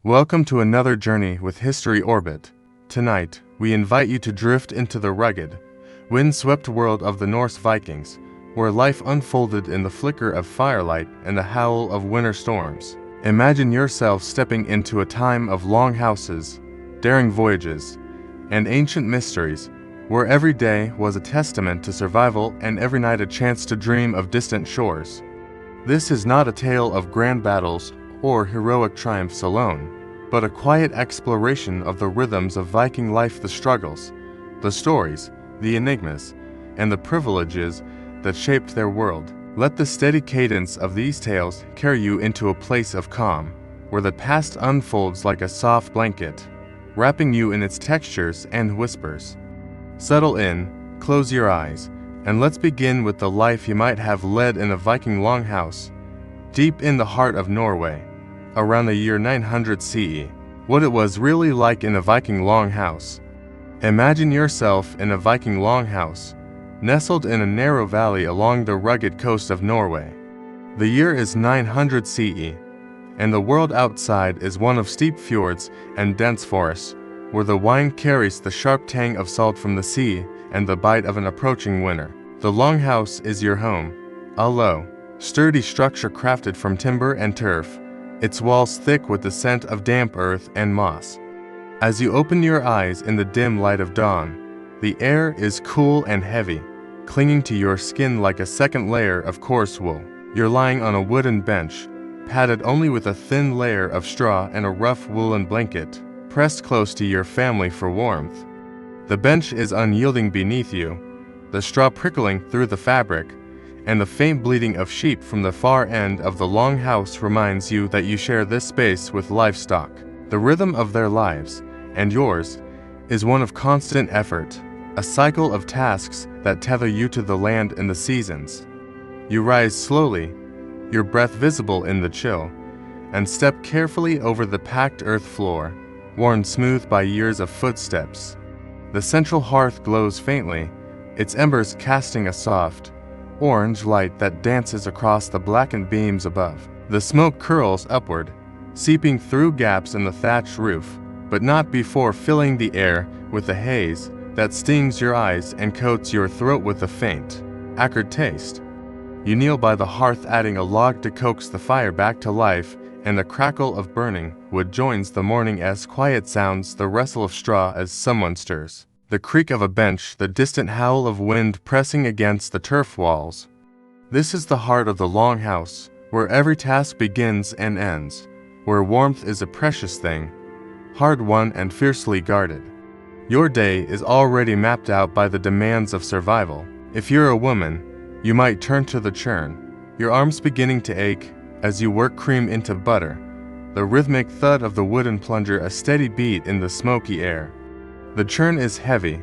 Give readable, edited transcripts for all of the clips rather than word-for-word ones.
Welcome to another journey with History Orbit. Tonight, we invite you to drift into the rugged, wind-swept world of the Norse Vikings, where life unfolded in the flicker of firelight and the howl of winter storms. Imagine yourself stepping into a time of longhouses, daring voyages, and ancient mysteries, where every day was a testament to survival and every night a chance to dream of distant shores. This is not a tale of grand battles or heroic triumphs alone, but a quiet exploration of the rhythms of Viking life, the struggles, the stories, the enigmas, and the privileges that shaped their world. Let the steady cadence of these tales carry you into a place of calm, where the past unfolds like a soft blanket, wrapping you in its textures and whispers. Settle in, close your eyes, and let's begin with the life you might have led in a Viking longhouse, deep in the heart of Norway, around the year 900 CE. What it was really like in a Viking longhouse. Imagine yourself in a Viking longhouse, nestled in a narrow valley along the rugged coast of Norway. The year is 900 CE, and the world outside is one of steep fjords and dense forests, where the wind carries the sharp tang of salt from the sea and the bite of an approaching winter. The longhouse is your home, a low, sturdy structure crafted from timber and turf, its walls thick with the scent of damp earth and moss. As you open your eyes in the dim light of dawn, the air is cool and heavy, clinging to your skin like a second layer of coarse wool. You're lying on a wooden bench, padded only with a thin layer of straw and a rough woolen blanket, pressed close to your family for warmth. The bench is unyielding beneath you, the straw prickling through the fabric, and the faint bleating of sheep from the far end of the longhouse reminds you that you share this space with livestock. The rhythm of their lives, and yours, is one of constant effort, a cycle of tasks that tether you to the land and the seasons. You rise slowly, your breath visible in the chill, and step carefully over the packed earth floor, worn smooth by years of footsteps. The central hearth glows faintly, its embers casting a soft, orange light that dances across the blackened beams above. The smoke curls upward, seeping through gaps in the thatched roof, but not before filling the air with a haze that stings your eyes and coats your throat with a faint, acrid taste. You kneel by the hearth, adding a log to coax the fire back to life, and the crackle of burning wood joins the morning-esque quiet sounds, the rustle of straw as someone stirs, the creak of a bench, the distant howl of wind pressing against the turf walls. This is the heart of the longhouse, where every task begins and ends, where warmth is a precious thing, hard-won and fiercely guarded. Your day is already mapped out by the demands of survival. If you're a woman, you might turn to the churn, your arms beginning to ache as you work cream into butter, the rhythmic thud of the wooden plunger a steady beat in the smoky air. The churn is heavy,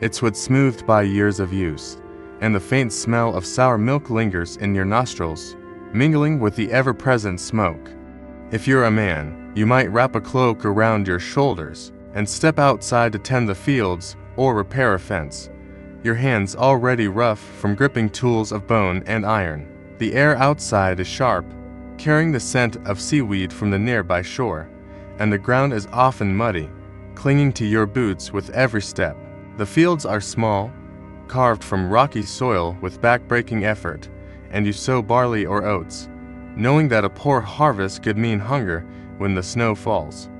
its wood smoothed by years of use, and the faint smell of sour milk lingers in your nostrils, mingling with the ever-present smoke. If you're a man, you might wrap a cloak around your shoulders and step outside to tend the fields or repair a fence, your hands already rough from gripping tools of bone and iron. The air outside is sharp, carrying the scent of seaweed from the nearby shore, and the ground is often muddy, clinging to your boots with every step. The fields are small, carved from rocky soil with back-breaking effort, and you sow barley or oats, knowing that a poor harvest could mean hunger when the snow falls.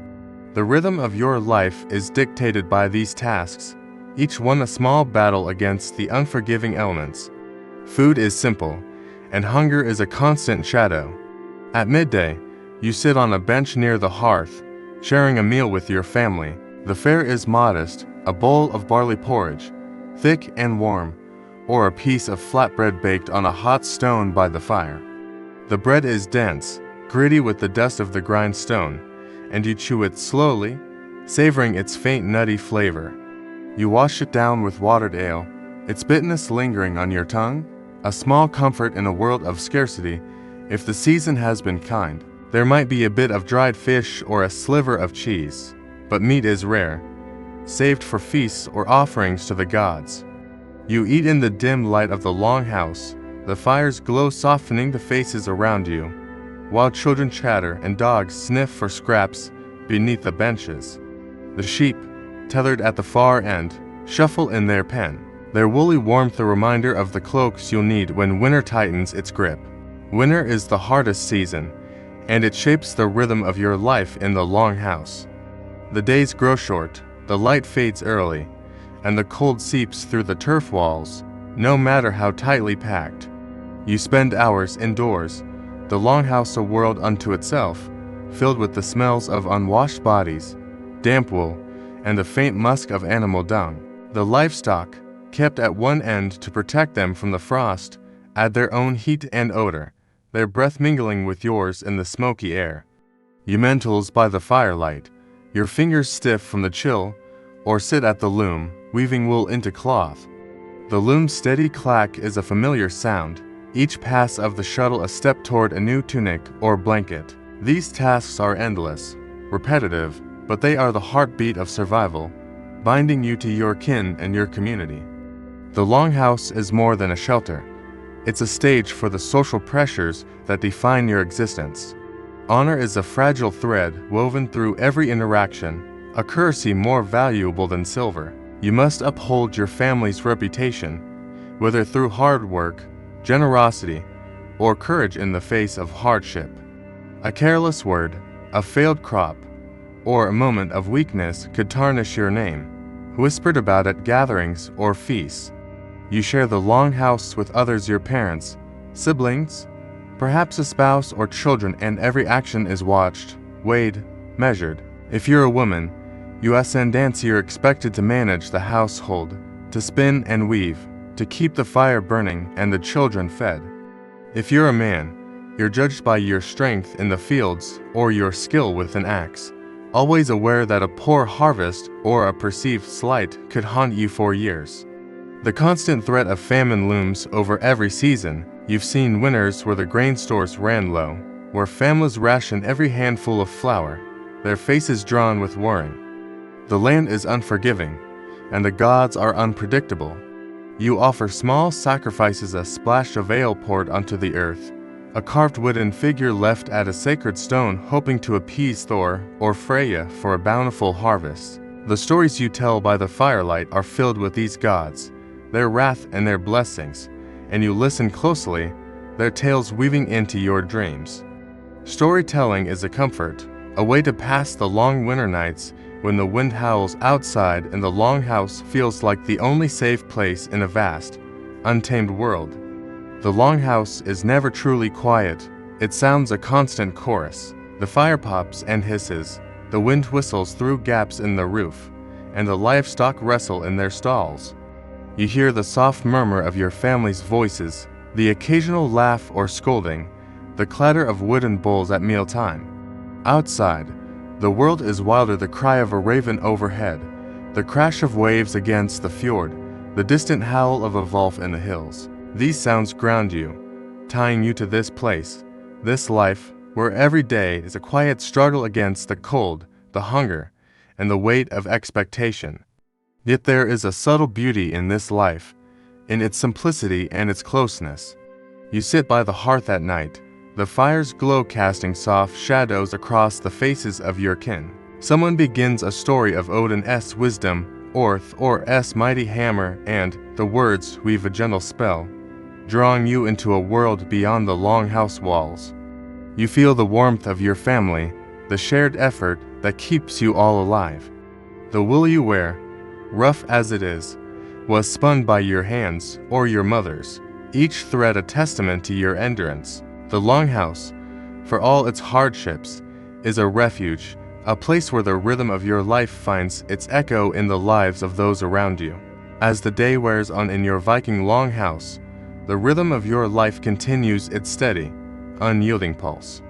The rhythm of your life is dictated by these tasks, each one a small battle against the unforgiving elements. Food is simple, and hunger is a constant shadow. At midday, you sit on a bench near the hearth, sharing a meal with your family. The fare is modest, a bowl of barley porridge, thick and warm, or a piece of flatbread baked on a hot stone by the fire. The bread is dense, gritty with the dust of the grindstone, and you chew it slowly, savoring its faint nutty flavor. You wash it down with watered ale, its bitterness lingering on your tongue, a small comfort in a world of scarcity. If the season has been kind, there might be a bit of dried fish or a sliver of cheese, but meat is rare, saved for feasts or offerings to the gods. You eat in the dim light of the longhouse, the fire's glow softening the faces around you, while children chatter and dogs sniff for scraps beneath the benches. The sheep, tethered at the far end, shuffle in their pen, their woolly warmth a reminder of the cloaks you'll need when winter tightens its grip. Winter is the hardest season, and it shapes the rhythm of your life in the longhouse. The days grow short, the light fades early, and the cold seeps through the turf walls, no matter how tightly packed. You spend hours indoors, the longhouse a world unto itself, filled with the smells of unwashed bodies, damp wool, and the faint musk of animal dung. The livestock, kept at one end to protect them from the frost, add their own heat and odor, their breath mingling with yours in the smoky air. You mend tools by the firelight, your fingers stiff from the chill, or sit at the loom, weaving wool into cloth. The loom's steady clack is a familiar sound, each pass of the shuttle a step toward a new tunic or blanket. These tasks are endless, repetitive, but they are the heartbeat of survival, binding you to your kin and your community. The longhouse is more than a shelter. It's a stage for the social pressures that define your existence. Honor is a fragile thread woven through every interaction, a currency more valuable than silver. You must uphold your family's reputation, whether through hard work, generosity, or courage in the face of hardship. A careless word, a failed crop, or a moment of weakness could tarnish your name, whispered about at gatherings or feasts. You share the longhouse with others, your parents, siblings, perhaps a spouse or children, and every action is watched, weighed, measured. If you're a woman, you ascendance, you're expected to manage the household, to spin and weave, to keep the fire burning and the children fed. If you're a man, you're judged by your strength in the fields or your skill with an axe, always aware that a poor harvest or a perceived slight could haunt you for years. The constant threat of famine looms over every season. You've seen winters where the grain stores ran low, where families rationed every handful of flour, their faces drawn with worrying. The land is unforgiving, and the gods are unpredictable. You offer small sacrifices, a splash of ale poured onto the earth, a carved wooden figure left at a sacred stone, hoping to appease Thor or Freya for a bountiful harvest. The stories you tell by the firelight are filled with these gods, their wrath and their blessings, and you listen closely, their tales weaving into your dreams. Storytelling is a comfort, a way to pass the long winter nights when the wind howls outside and the longhouse feels like the only safe place in a vast, untamed world. The longhouse is never truly quiet. It sounds a constant chorus. The fire pops and hisses, the wind whistles through gaps in the roof, and the livestock wrestle in their stalls. You hear the soft murmur of your family's voices, the occasional laugh or scolding, the clatter of wooden bowls at mealtime. Outside, the world is wilder, the cry of a raven overhead, the crash of waves against the fjord, the distant howl of a wolf in the hills. These sounds ground you, tying you to this place, this life, where every day is a quiet struggle against the cold, the hunger, and the weight of expectation. Yet there is a subtle beauty in this life, in its simplicity and its closeness. You sit by the hearth at night, the fire's glow casting soft shadows across the faces of your kin. Someone begins a story of Odin's wisdom, or Thor's mighty hammer, and the words weave a gentle spell, drawing you into a world beyond the longhouse walls. You feel the warmth of your family, the shared effort that keeps you all alive. The wool you wear, rough as it is, was spun by your hands or your mother's, each thread a testament to your endurance. The longhouse, for all its hardships, is a refuge, a place where the rhythm of your life finds its echo in the lives of those around you. As the day wears on in your Viking longhouse, the rhythm of your life continues its steady, unyielding pulse.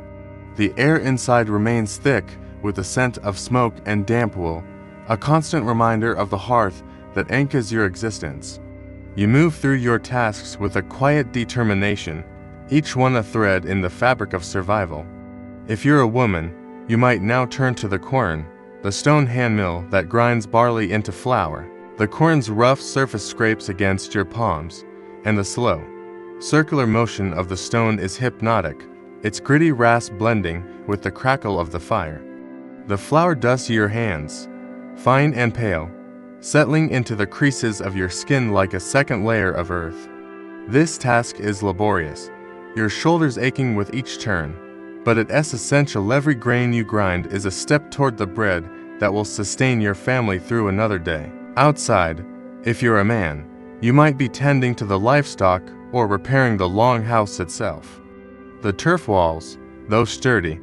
The air inside remains thick with the scent of smoke and damp wool, a constant reminder of the hearth that anchors your existence. You move through your tasks with a quiet determination, each one a thread in the fabric of survival. If you're a woman, you might now turn to the quern, the stone hand mill that grinds barley into flour. The quern's rough surface scrapes against your palms, and the slow, circular motion of the stone is hypnotic, its gritty rasp blending with the crackle of the fire. The flour dusts your hands, fine and pale, settling into the creases of your skin like a second layer of earth. This task is laborious, your shoulders aching with each turn, but it is essential. Every grain you grind is a step toward the bread that will sustain your family through another day. Outside, if you're a man, you might be tending to the livestock or repairing the longhouse itself. The turf walls, though sturdy,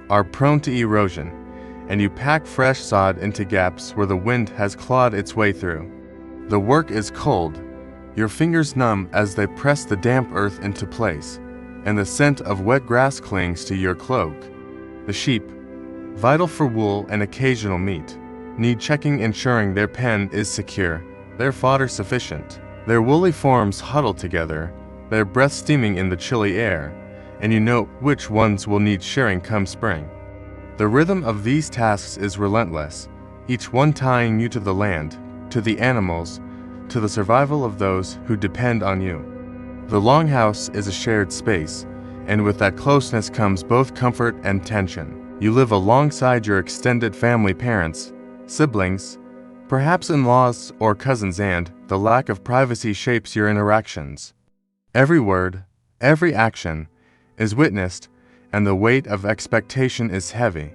are prone to erosion, and you pack fresh sod into gaps where the wind has clawed its way through. The work is cold, your fingers numb as they press the damp earth into place, and the scent of wet grass clings to your cloak. The sheep, vital for wool and occasional meat, need checking, ensuring their pen is secure, their fodder sufficient. Their woolly forms huddle together, their breath steaming in the chilly air, and you know which ones will need shearing come spring. The rhythm of these tasks is relentless, each one tying you to the land, to the animals, to the survival of those who depend on you. The longhouse is a shared space, and with that closeness comes both comfort and tension. You live alongside your extended family, parents, siblings, perhaps in-laws or cousins, and the lack of privacy shapes your interactions. Every word, every action, is witnessed, and the weight of expectation is heavy.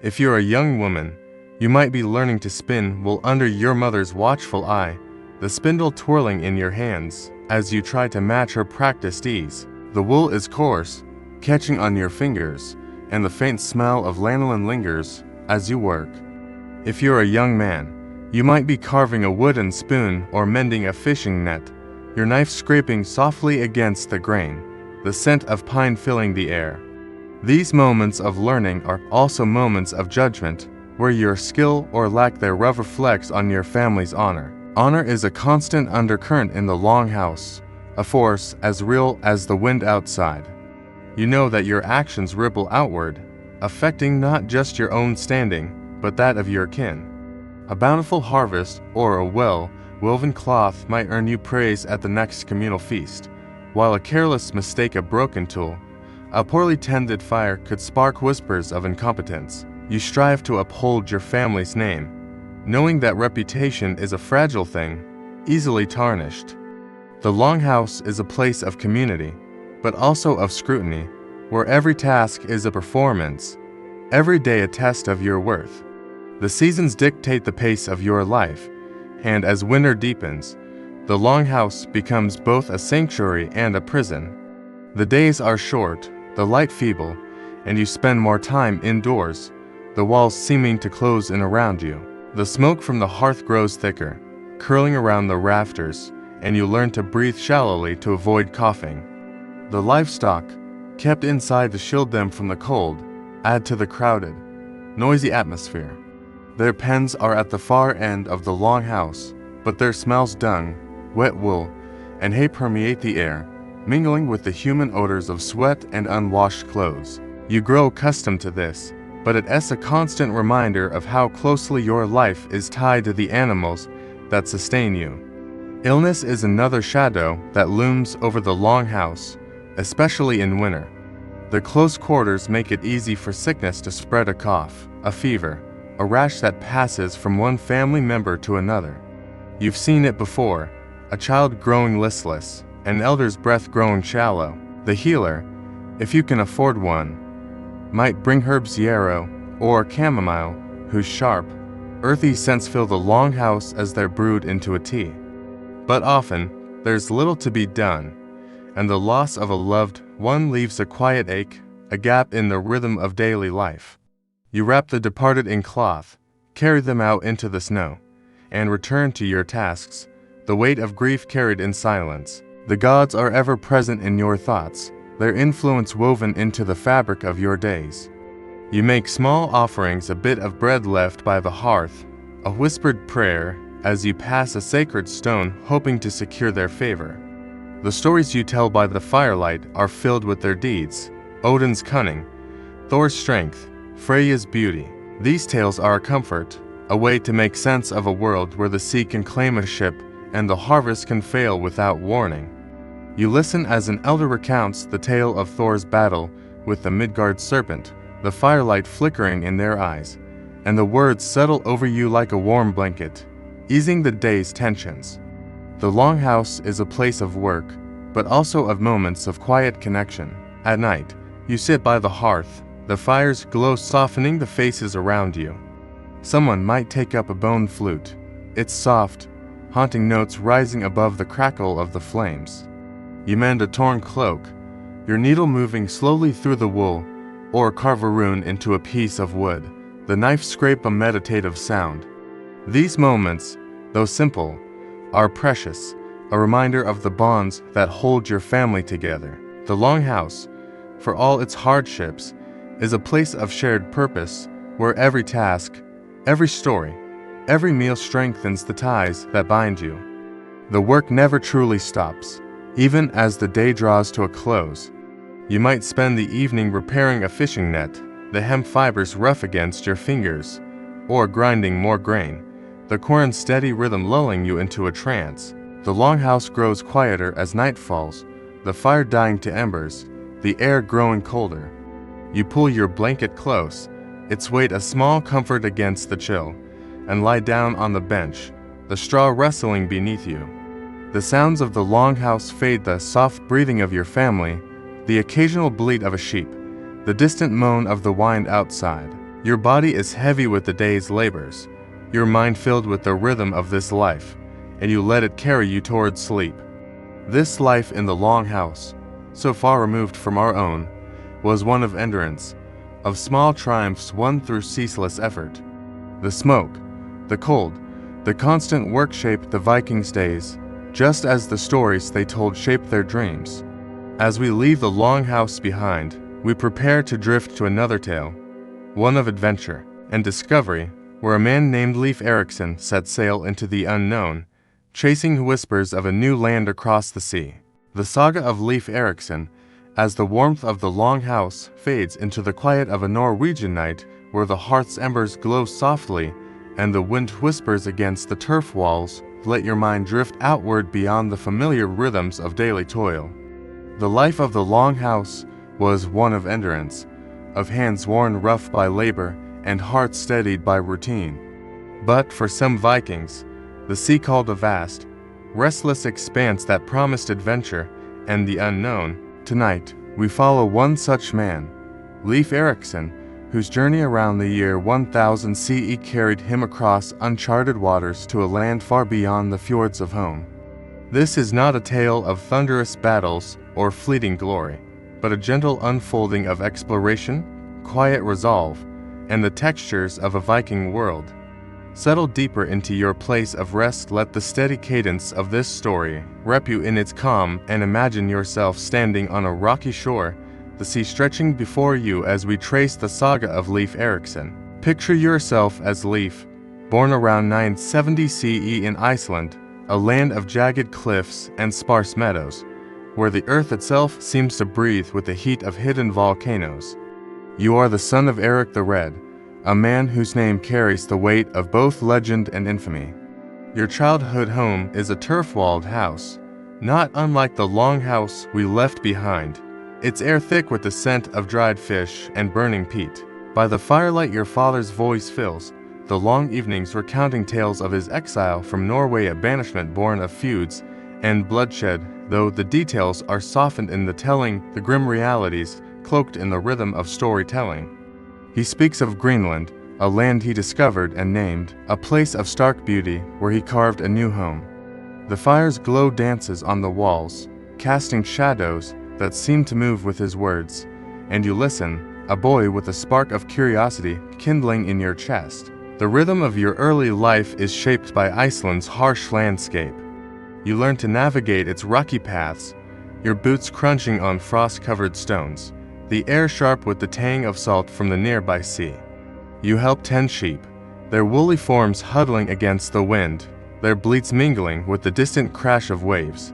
If you're a young woman, you might be learning to spin wool under your mother's watchful eye, the spindle twirling in your hands as you try to match her practiced ease. The wool is coarse, catching on your fingers, and the faint smell of lanolin lingers as you work. If you're a young man, you might be carving a wooden spoon or mending a fishing net, your knife scraping softly against the grain, the scent of pine filling the air. These moments of learning are also moments of judgment, where your skill or lack thereof reflects on your family's honor. Honor is a constant undercurrent in the longhouse, a force as real as the wind outside. You know that your actions ripple outward, affecting not just your own standing, but that of your kin. A bountiful harvest or a well-woven cloth might earn you praise at the next communal feast, while a careless mistake, a broken tool, a poorly tended fire could spark whispers of incompetence. You strive to uphold your family's name, knowing that reputation is a fragile thing, easily tarnished. The longhouse is a place of community, but also of scrutiny, where every task is a performance, every day a test of your worth. The seasons dictate the pace of your life, and as winter deepens, the longhouse becomes both a sanctuary and a prison. The days are short, the light feeble, and you spend more time indoors, the walls seeming to close in around you. The smoke from the hearth grows thicker, curling around the rafters, and you learn to breathe shallowly to avoid coughing. The livestock, kept inside to shield them from the cold, add to the crowded, noisy atmosphere. Their pens are at the far end of the longhouse, but their smells, dung, wet wool, and hay permeate the air, mingling with the human odors of sweat and unwashed clothes. You grow accustomed to this, but it is a constant reminder of how closely your life is tied to the animals that sustain you. Illness is another shadow that looms over the longhouse, especially in winter. The close quarters make it easy for sickness to spread, a cough, a fever, a rash that passes from one family member to another. You've seen it before, a child growing listless, an elder's breath growing shallow. The healer, if you can afford one, might bring herbs, yarrow or chamomile, whose sharp, earthy scents fill the longhouse as they're brewed into a tea. But often, there's little to be done, and the loss of a loved one leaves a quiet ache, a gap in the rhythm of daily life. You wrap the departed in cloth, carry them out into the snow, and return to your tasks, the weight of grief carried in silence. The gods are ever present in your thoughts, their influence woven into the fabric of your days. You make small offerings, a bit of bread left by the hearth, a whispered prayer as you pass a sacred stone, hoping to secure their favor. The stories you tell by the firelight are filled with their deeds, Odin's cunning, Thor's strength, Freya's beauty. These tales are a comfort, a way to make sense of a world where the sea can claim a ship and the harvest can fail without warning. You listen as an elder recounts the tale of Thor's battle with the Midgard serpent, the firelight flickering in their eyes, and the words settle over you like a warm blanket, easing the day's tensions. The longhouse is a place of work, but also of moments of quiet connection. At night, you sit by the hearth, the fire's glow softening the faces around you. Someone might take up a bone flute, its soft, haunting notes rising above the crackle of the flames. You mend a torn cloak, your needle moving slowly through the wool, or carve a rune into a piece of wood, the knife scrape a meditative sound. These moments, though simple, are precious, a reminder of the bonds that hold your family together. The longhouse, for all its hardships, is a place of shared purpose where every task, every story, every meal strengthens the ties that bind you. The work never truly stops, even as the day draws to a close. You might spend the evening repairing a fishing net, the hemp fibers rough against your fingers, or grinding more grain, the corn's steady rhythm lulling you into a trance. The longhouse grows quieter as night falls, the fire dying to embers, the air growing colder. You pull your blanket close, its weight a small comfort against the chill, and lie down on the bench, the straw rustling beneath you. The sounds of the longhouse fade, the soft breathing of your family, the occasional bleat of a sheep, the distant moan of the wind outside. Your body is heavy with the day's labors, your mind filled with the rhythm of this life, and you let it carry you toward sleep. This life in the longhouse, so far removed from our own, was one of endurance, of small triumphs won through ceaseless effort. The smoke, the cold, the constant work shaped the Vikings' days, just as the stories they told shaped their dreams. As we leave the longhouse behind, we prepare to drift to another tale, one of adventure and discovery, where a man named Leif Erikson set sail into the unknown, chasing whispers of a new land across the sea. The saga of Leif Erikson, as the warmth of the longhouse fades into the quiet of a Norwegian night where the hearth's embers glow softly and the wind whispers against the turf walls, let your mind drift outward beyond the familiar rhythms of daily toil. The life of the longhouse was one of endurance, of hands worn rough by labor and hearts steadied by routine. But for some Vikings, the sea called a vast, restless expanse that promised adventure and the unknown. Tonight, we follow one such man, Leif Erikson, whose journey around the year 1000 CE carried him across uncharted waters to a land far beyond the fjords of home. This is not a tale of thunderous battles or fleeting glory, but a gentle unfolding of exploration, quiet resolve, and the textures of a Viking world. Settle deeper into your place of rest, let the steady cadence of this story wrap you in its calm, and imagine yourself standing on a rocky shore, the sea stretching before you as we trace the saga of Leif Erikson. Picture yourself as Leif, born around 970 CE in Iceland, a land of jagged cliffs and sparse meadows, where the earth itself seems to breathe with the heat of hidden volcanoes. You are the son of Eric the Red, a man whose name carries the weight of both legend and infamy. Your childhood home is a turf-walled house, not unlike the longhouse we left behind, its air thick with the scent of dried fish and burning peat. By the firelight your father's voice fills the long evenings recounting tales of his exile from Norway, a banishment born of feuds and bloodshed, though the details are softened in the telling, the grim realities cloaked in the rhythm of storytelling. He speaks of Greenland, a land he discovered and named, a place of stark beauty where he carved a new home. The fire's glow dances on the walls, casting shadows that seem to move with his words, and you listen, a boy with a spark of curiosity kindling in your chest. The rhythm of your early life is shaped by Iceland's harsh landscape. You learn to navigate its rocky paths, your boots crunching on frost-covered stones, the air sharp with the tang of salt from the nearby sea. You help tend sheep, their woolly forms huddling against the wind, their bleats mingling with the distant crash of waves.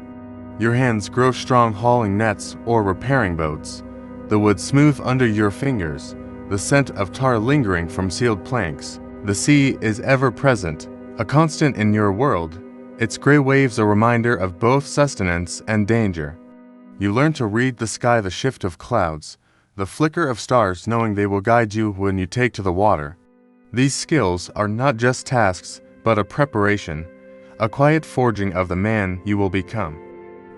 Your hands grow strong hauling nets or repairing boats, the wood smooth under your fingers, the scent of tar lingering from sealed planks. The sea is ever present, a constant in your world, its gray waves a reminder of both sustenance and danger. You learn to read the sky, the shift of clouds, the flicker of stars, knowing they will guide you when you take to the water. These skills are not just tasks, but a preparation, a quiet forging of the man you will become.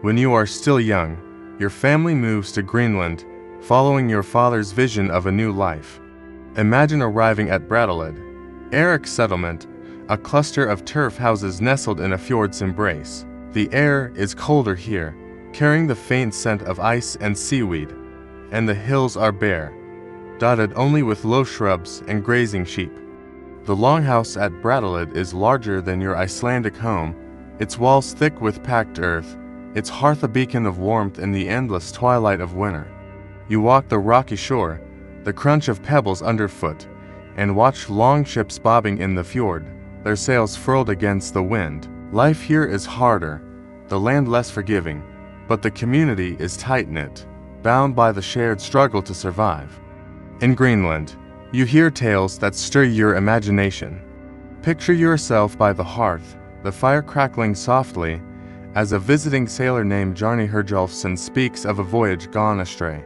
When you are still young, your family moves to Greenland, following your father's vision of a new life. Imagine arriving at Brattahlid, Erik settlement, a cluster of turf houses nestled in a fjord's embrace. The air is colder here, carrying the faint scent of ice and seaweed, and the hills are bare, dotted only with low shrubs and grazing sheep. The longhouse at Brattahlid is larger than your Icelandic home, its walls thick with packed earth, its hearth a beacon of warmth in the endless twilight of winter. You walk the rocky shore, the crunch of pebbles underfoot, and watch long ships bobbing in the fjord, their sails furled against the wind. Life here is harder, the land less forgiving, but the community is tight-knit, bound by the shared struggle to survive. In Greenland, you hear tales that stir your imagination. Picture yourself by the hearth, the fire crackling softly, as a visiting sailor named Jarni Herjolfsson speaks of a voyage gone astray.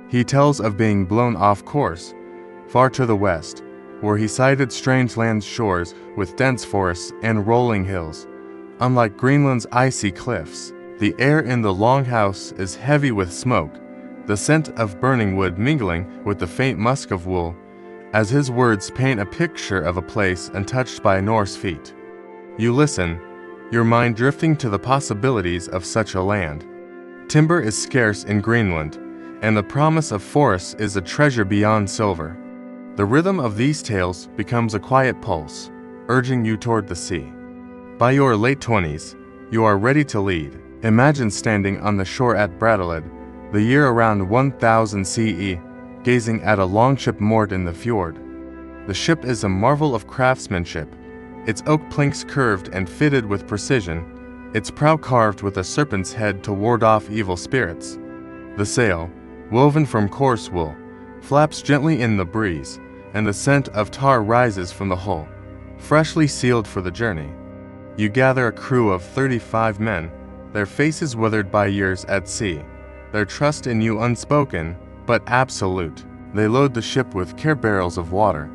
He tells of being blown off course, far to the west, where he sighted strange land shores with dense forests and rolling hills. Unlike Greenland's icy cliffs, the air in the longhouse is heavy with smoke, the scent of burning wood mingling with the faint musk of wool, as his words paint a picture of a place untouched by Norse feet. You listen, your mind drifting to the possibilities of such a land. Timber is scarce in Greenland, and the promise of forests is a treasure beyond silver. The rhythm of these tales becomes a quiet pulse, urging you toward the sea. By your late 20s, you are ready to lead. Imagine standing on the shore at Brattahlid, the year around 1000 CE, gazing at a longship moored in the fjord. The ship is a marvel of craftsmanship, its oak planks curved and fitted with precision, its prow carved with a serpent's head to ward off evil spirits. The sail, woven from coarse wool, flaps gently in the breeze, and the scent of tar rises from the hull, freshly sealed for the journey. You gather a crew of 35 men, their faces weathered by years at sea, their trust in you unspoken, but absolute. They load the ship with care barrels of water,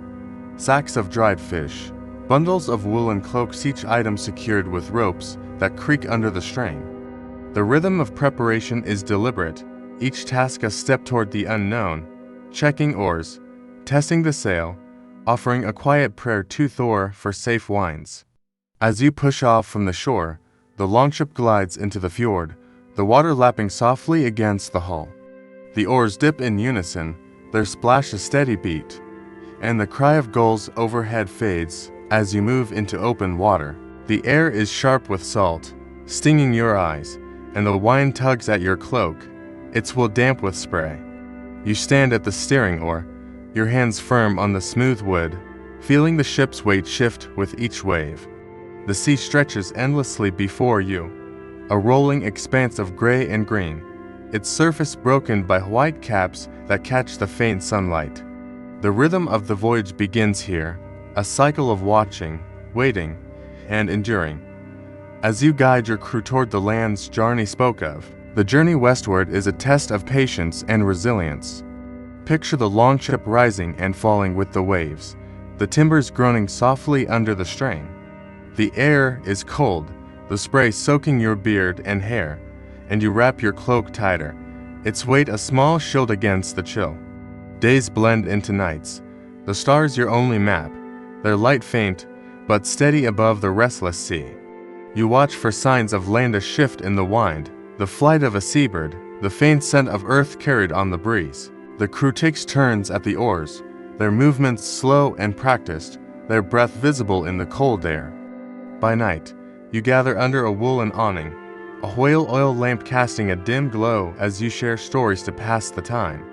sacks of dried fish, bundles of woolen cloaks, each item secured with ropes that creak under the strain. The rhythm of preparation is deliberate, each task a step toward the unknown, checking oars, testing the sail, offering a quiet prayer to Thor for safe winds. As you push off from the shore, the longship glides into the fjord, the water lapping softly against the hull. The oars dip in unison, their splash a steady beat, and the cry of gulls overhead fades as you move into open water. The air is sharp with salt, stinging your eyes, and the wind tugs at your cloak, its wool damp with spray. You stand at the steering oar, your hands firm on the smooth wood, feeling the ship's weight shift with each wave. The sea stretches endlessly before you, a rolling expanse of gray and green, its surface broken by white caps that catch the faint sunlight. The rhythm of the voyage begins here, a cycle of watching, waiting, and enduring. As you guide your crew toward the lands Jarni spoke of, the journey westward is a test of patience and resilience. Picture the longship rising and falling with the waves, the timbers groaning softly under the strain. The air is cold, the spray soaking your beard and hair, and you wrap your cloak tighter, its weight a small shield against the chill. Days blend into nights, the stars your only map, their light faint, but steady above the restless sea. You watch for signs of land, a shift in the wind, the flight of a seabird, the faint scent of earth carried on the breeze. The crew takes turns at the oars, their movements slow and practiced, their breath visible in the cold air. By night, you gather under a woolen awning, a whale oil lamp casting a dim glow as you share stories to pass the time.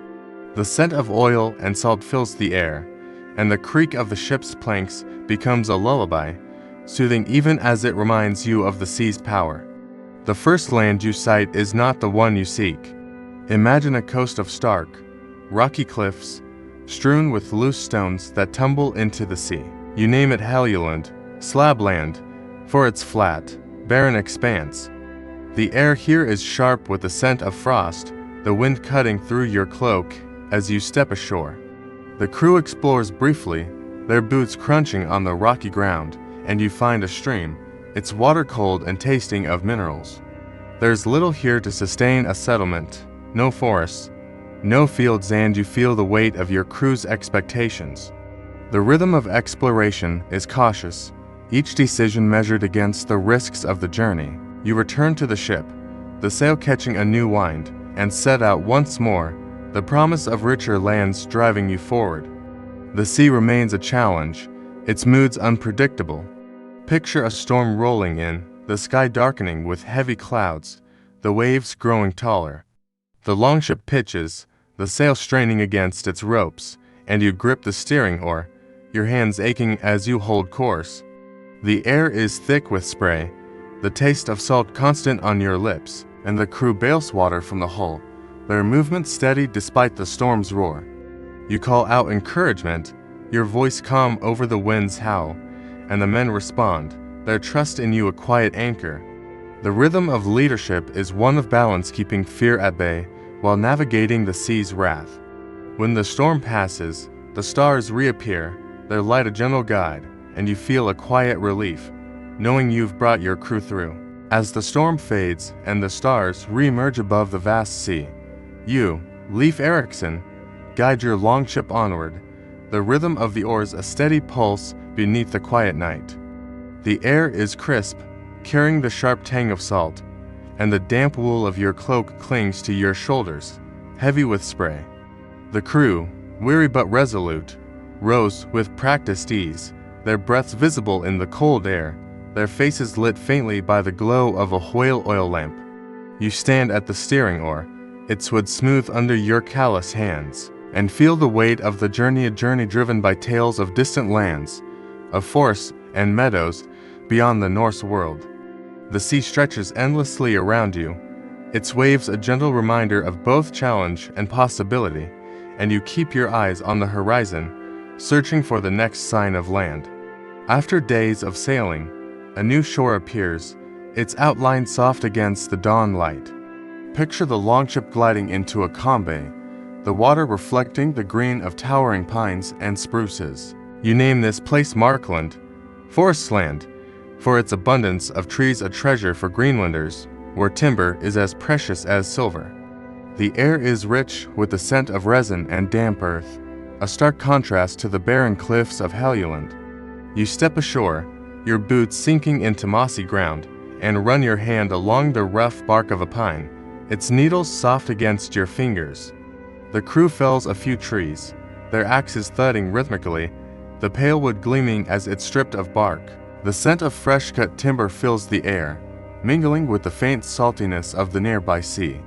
The scent of oil and salt fills the air, and the creak of the ship's planks becomes a lullaby, soothing even as it reminds you of the sea's power. The first land you sight is not the one you seek. Imagine a coast of stark, rocky cliffs, strewn with loose stones that tumble into the sea. You name it Helluland, Slabland, for its flat, barren expanse. The air here is sharp with the scent of frost, the wind cutting through your cloak as you step ashore. The crew explores briefly, their boots crunching on the rocky ground, and you find a stream, its water cold and tasting of minerals. There's little here to sustain a settlement, no forests, no fields, and you feel the weight of your crew's expectations. The rhythm of exploration is cautious, each decision measured against the risks of the journey. You return to the ship, the sail catching a new wind, and set out once more, the promise of richer lands driving you forward. The sea remains a challenge, its moods unpredictable. Picture a storm rolling in, the sky darkening with heavy clouds, the waves growing taller. The longship pitches, the sail straining against its ropes, and you grip the steering oar, your hands aching as you hold course. The air is thick with spray, the taste of salt constant on your lips, and the crew bails water from the hull, their movement steady despite the storm's roar. You call out encouragement, your voice calm over the wind's howl, and the men respond, their trust in you a quiet anchor. The rhythm of leadership is one of balance, keeping fear at bay while navigating the sea's wrath. When the storm passes, the stars reappear, their light a gentle guide, and you feel a quiet relief, knowing you've brought your crew through. As the storm fades and the stars re-emerge above the vast sea, you, Leif Erikson, guide your longship onward, the rhythm of the oars a steady pulse beneath the quiet night. The air is crisp, carrying the sharp tang of salt, and the damp wool of your cloak clings to your shoulders, heavy with spray. The crew, weary but resolute, rows with practiced ease, their breaths visible in the cold air, their faces lit faintly by the glow of a whale oil lamp. You stand at the steering oar, its wood smooth under your callous hands, and feel the weight of the journey, a journey driven by tales of distant lands, of forests and meadows beyond the Norse world. The sea stretches endlessly around you, its waves a gentle reminder of both challenge and possibility, and you keep your eyes on the horizon, searching for the next sign of land. After days of sailing, a new shore appears, its outline soft against the dawn light. Picture the longship gliding into a calm bay, the water reflecting the green of towering pines and spruces. You name this place Markland, Forestland, for its abundance of trees, a treasure for Greenlanders, where timber is as precious as silver. The air is rich with the scent of resin and damp earth, a stark contrast to the barren cliffs of Helluland. You step ashore, your boots sinking into mossy ground, and run your hand along the rough bark of a pine, its needles soft against your fingers. The crew fells a few trees, their axes thudding rhythmically, the pale wood gleaming as it stripped of bark. The scent of fresh-cut timber fills the air, mingling with the faint saltiness of the nearby sea.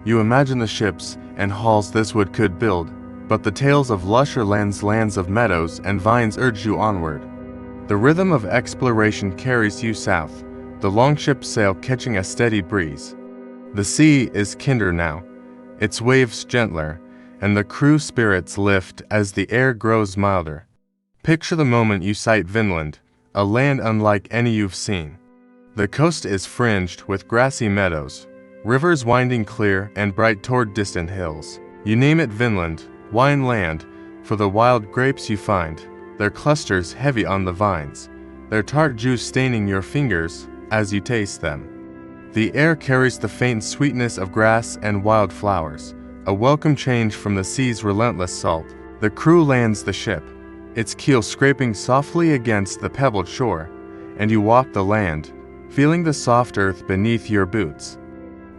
You imagine the ships and halls this wood could build, but the tales of lusher lands of meadows and vines urge you onward. The rhythm of exploration carries you south, the longship sail catching a steady breeze. The sea is kinder now, its waves gentler, and the crew spirits lift as the air grows milder. Picture the moment you sight Vinland, a land unlike any you've seen. The coast is fringed with grassy meadows, rivers winding clear and bright toward distant hills. You name it Vinland, wine land, for the wild grapes you find, their clusters heavy on the vines, their tart juice staining your fingers as you taste them. The air carries the faint sweetness of grass and wild flowers, a welcome change from the sea's relentless salt. The crew lands the ship, its keel scraping softly against the pebbled shore, and you walk the land, feeling the soft earth beneath your boots.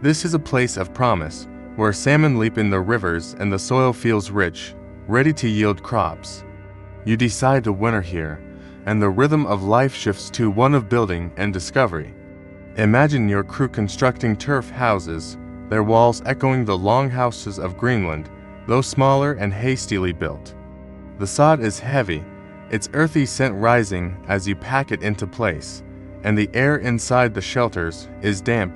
This is a place of promise, where salmon leap in the rivers and the soil feels rich, ready to yield crops. You decide to winter here, and the rhythm of life shifts to one of building and discovery. Imagine your crew constructing turf houses, their walls echoing the longhouses of Greenland, though smaller and hastily built. The sod is heavy, its earthy scent rising as you pack it into place, and the air inside the shelters is damp,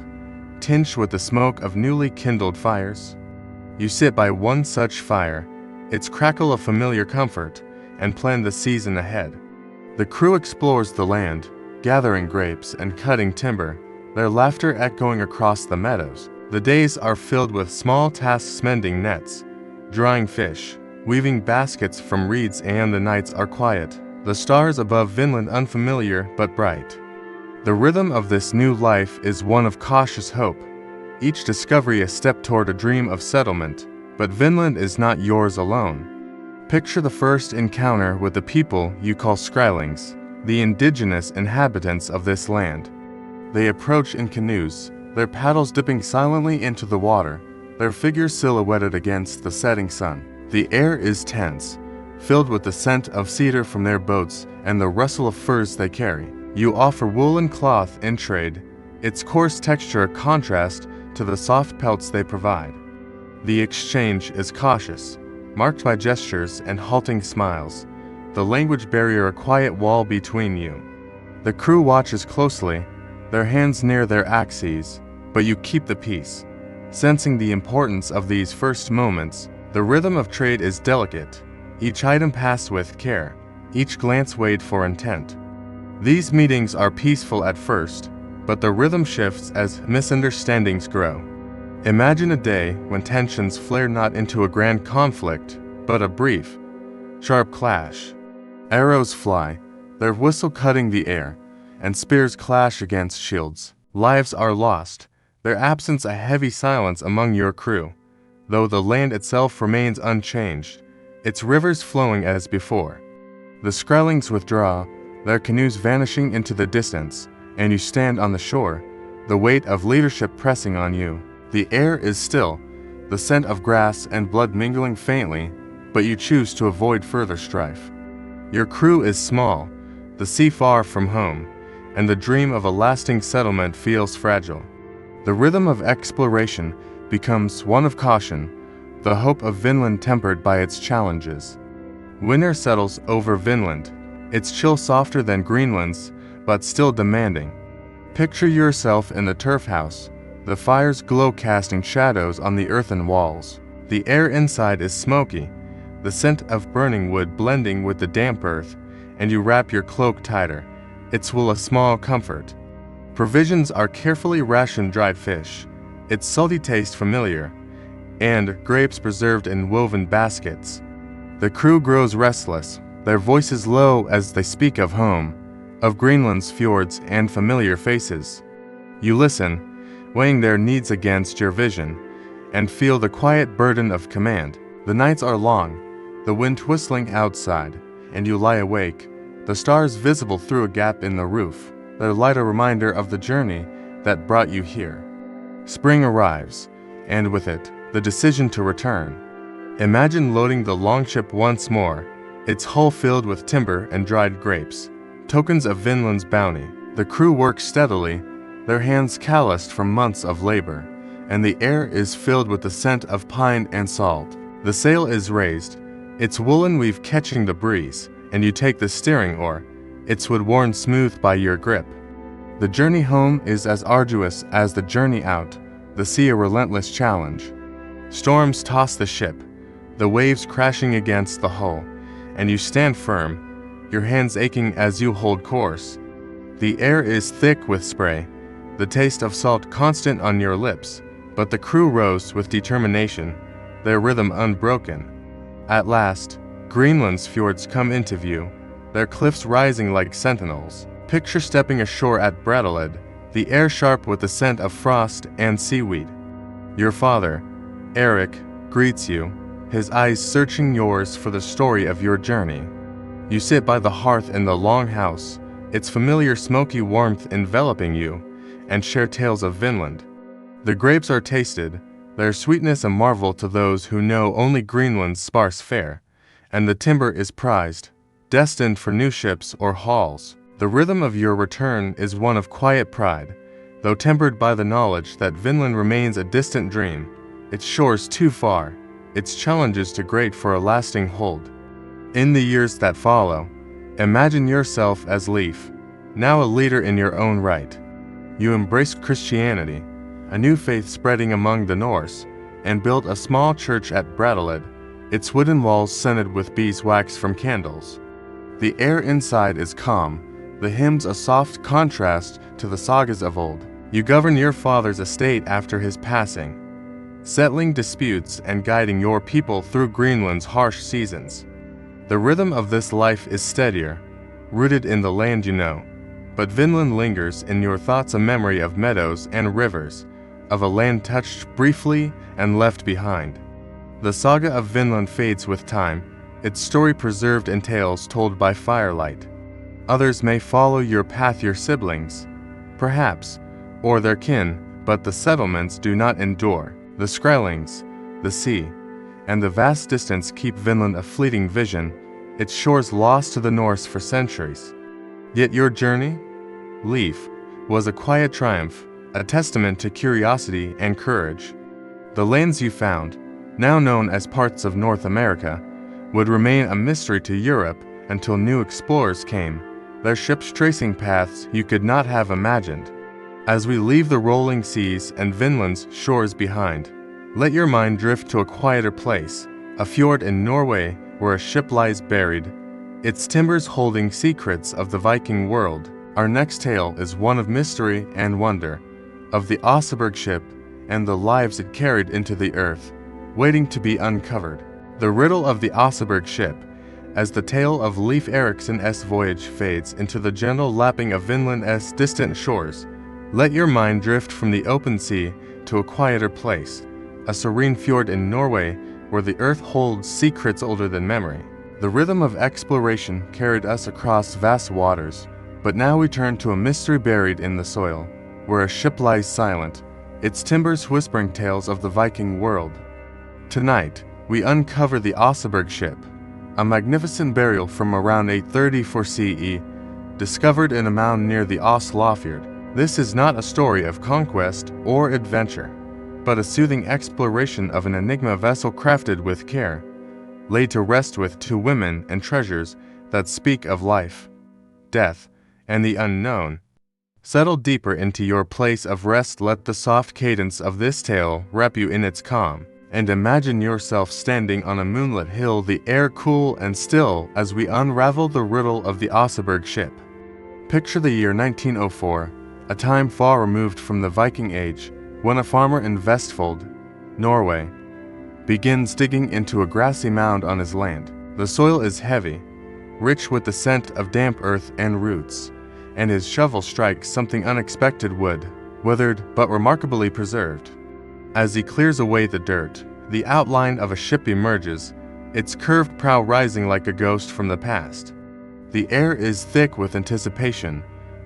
tinged with the smoke of newly kindled fires. You sit by one such fire, its crackle a familiar comfort, and plan the season ahead. The crew explores the land, gathering grapes and cutting timber, their laughter echoing across the meadows. The days are filled with small tasks, mending nets, drying fish, weaving baskets from reeds, and the nights are quiet. The stars above Vinland unfamiliar but bright. The rhythm of this new life is one of cautious hope, each discovery a step toward a dream of settlement. But Vinland is not yours alone. Picture the first encounter with the people you call Skrælings, the indigenous inhabitants of this land. They approach in canoes, their paddles dipping silently into the water, their figures silhouetted against the setting sun. The air is tense, filled with the scent of cedar from their boats and the rustle of furs they carry. You offer woolen cloth in trade, its coarse texture a contrast to the soft pelts they provide. The exchange is cautious, marked by gestures and halting smiles, the language barrier a quiet wall between you. The crew watches closely, their hands near their axes, but you keep the peace. Sensing the importance of these first moments, the rhythm of trade is delicate, each item passed with care, each glance weighed for intent. These meetings are peaceful at first, but the rhythm shifts as misunderstandings grow. Imagine a day when tensions flare not into a grand conflict, but a brief, sharp clash. Arrows fly, their whistle cutting the air, and spears clash against shields. Lives are lost, their absence a heavy silence among your crew, though the land itself remains unchanged, its rivers flowing as before. The Skrælings withdraw, their canoes vanishing into the distance, and you stand on the shore, the weight of leadership pressing on you. The air is still, the scent of grass and blood mingling faintly, but you choose to avoid further strife. Your crew is small, the sea far from home, and the dream of a lasting settlement feels fragile. The rhythm of exploration becomes one of caution, the hope of Vinland tempered by its challenges. Winter settles over Vinland, its chill softer than Greenland's, but still demanding. Picture yourself in the turf house, the fire's glow casting shadows on the earthen walls. The air inside is smoky, the scent of burning wood blending with the damp earth, and you wrap your cloak tighter, its wool a small comfort. Provisions are carefully rationed dried fish, its salty taste familiar, and grapes preserved in woven baskets. The crew grows restless, their voices low as they speak of home, of Greenland's fjords and familiar faces. You listen, weighing their needs against your vision, and feel the quiet burden of command. The nights are long, the wind whistling outside, and you lie awake, the stars visible through a gap in the roof, their light a reminder of the journey that brought you here. Spring arrives, and with it, the decision to return. Imagine loading the longship once more, its hull filled with timber and dried grapes, tokens of Vinland's bounty. The crew works steadily, their hands calloused from months of labor, and the air is filled with the scent of pine and salt. The sail is raised, its woolen weave catching the breeze, and you take the steering oar, its wood worn smooth by your grip. The journey home is as arduous as the journey out, the sea a relentless challenge. Storms toss the ship, the waves crashing against the hull, and you stand firm, your hands aching as you hold course. The air is thick with spray, the taste of salt constant on your lips, but the crew rows with determination, their rhythm unbroken. At last, Greenland's fjords come into view, their cliffs rising like sentinels. Picture stepping ashore at Brattahlid, the air sharp with the scent of frost and seaweed. Your father, Eric, greets you, his eyes searching yours for the story of your journey. You sit by the hearth in the longhouse, its familiar smoky warmth enveloping you, and share tales of Vinland. The grapes are tasted, their sweetness a marvel to those who know only Greenland's sparse fare, and the timber is prized, destined for new ships or halls. The rhythm of your return is one of quiet pride, though tempered by the knowledge that Vinland remains a distant dream, its shores too far, its challenges too great for a lasting hold. In the years that follow, imagine yourself as Leif, now a leader in your own right. You embraced Christianity, a new faith spreading among the Norse, and built a small church at Brattahlid, its wooden walls scented with beeswax from candles. The air inside is calm, the hymns a soft contrast to the sagas of old. You govern your father's estate after his passing, settling disputes and guiding your people through Greenland's harsh seasons. The rhythm of this life is steadier, rooted in the land you know, but Vinland lingers in your thoughts, a memory of meadows and rivers, of a land touched briefly and left behind. The saga of Vinland fades with time, its story preserved in tales told by firelight. Others may follow your path, your siblings, perhaps, or their kin, but the settlements do not endure. The Skrellings, the sea, and the vast distance keep Vinland a fleeting vision, its shores lost to the Norse for centuries. Yet your journey, Leif, was a quiet triumph, a testament to curiosity and courage. The lands you found, now known as parts of North America, would remain a mystery to Europe until new explorers came, their ships tracing paths you could not have imagined. As we leave the rolling seas and Vinland's shores behind, let your mind drift to a quieter place, a fjord in Norway where a ship lies buried, its timbers holding secrets of the Viking world. Our next tale is one of mystery and wonder, of the Oseberg ship and the lives it carried into the earth, waiting to be uncovered. The riddle of the Oseberg ship, as the tale of Leif Erikson's voyage fades into the gentle lapping of Vinland's distant shores. Let your mind drift from the open sea to a quieter place, a serene fjord in Norway where the earth holds secrets older than memory. The rhythm of exploration carried us across vast waters, but now we turn to a mystery buried in the soil, where a ship lies silent, its timbers whispering tales of the Viking world. Tonight, we uncover the Oseberg ship, a magnificent burial from around 834 CE, discovered in a mound near the Oslofjord. This is not a story of conquest or adventure, but a soothing exploration of an enigma vessel crafted with care, laid to rest with two women and treasures that speak of life, death, and the unknown. Settle deeper into your place of rest, let the soft cadence of this tale wrap you in its calm, and imagine yourself standing on a moonlit hill, the air cool and still as we unravel the riddle of the Oseberg ship. Picture the year 1904, a time far removed from the Viking Age, when a farmer in Vestfold, Norway, begins digging into a grassy mound on his land. The soil is heavy, rich with the scent of damp earth and roots, and his shovel strikes something unexpected: wood, withered but remarkably preserved. As he clears away the dirt, the outline of a ship emerges, its curved prow rising like a ghost from the past. The air is thick with anticipation,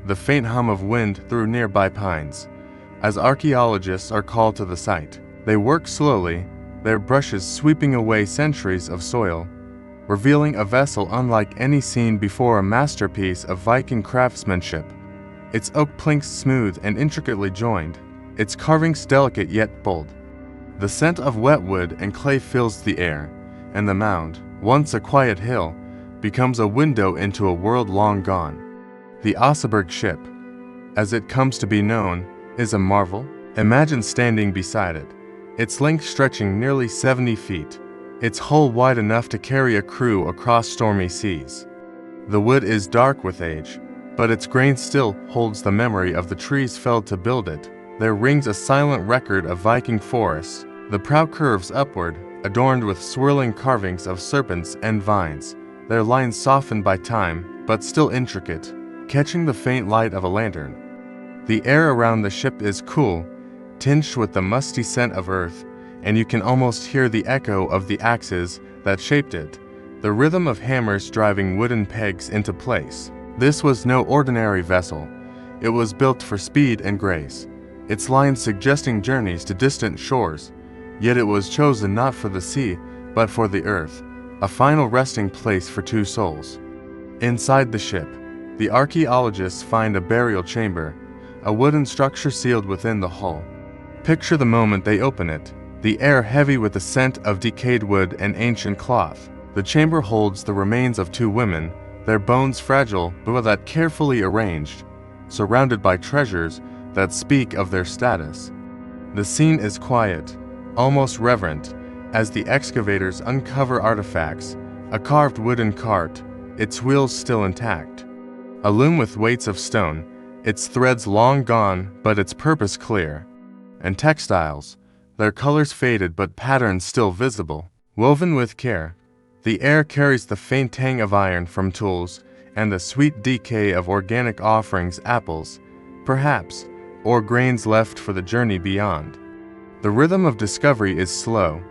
the faint hum of wind through nearby pines. As archaeologists are called to the site, they work slowly, their brushes sweeping away centuries of soil, revealing a vessel unlike any seen before, a masterpiece of Viking craftsmanship. Its oak planks smooth and intricately joined, its carvings delicate yet bold. The scent of wet wood and clay fills the air, and the mound, once a quiet hill, becomes a window into a world long gone. The Oseberg ship, as it comes to be known, is a marvel. Imagine standing beside it, its length stretching nearly 70 feet, its hull wide enough to carry a crew across stormy seas. The wood is dark with age, but its grain still holds the memory of the trees felled to build it. There rings a silent record of Viking forests. The prow curves upward, adorned with swirling carvings of serpents and vines, their lines softened by time, but still intricate, catching the faint light of a lantern. The air around the ship is cool, tinged with the musty scent of earth, and you can almost hear the echo of the axes that shaped it, the rhythm of hammers driving wooden pegs into place. This was no ordinary vessel. It was built for speed and grace, its lines suggesting journeys to distant shores. Yet it was chosen not for the sea, but for the earth, a final resting place for two souls. Inside the ship, the archaeologists find a burial chamber, a wooden structure sealed within the hull. Picture the moment they open it, the air heavy with the scent of decayed wood and ancient cloth. The chamber holds the remains of two women, their bones fragile but that carefully arranged, surrounded by treasures that speak of their status. The scene is quiet, almost reverent, as the excavators uncover artifacts, a carved wooden cart, its wheels still intact, a loom with weights of stone, its threads long gone but its purpose clear, and textiles, their colors faded but patterns still visible. Woven with care, the air carries the faint tang of iron from tools and the sweet decay of organic offerings, apples, perhaps, or grains left for the journey beyond. The rhythm of discovery is slow,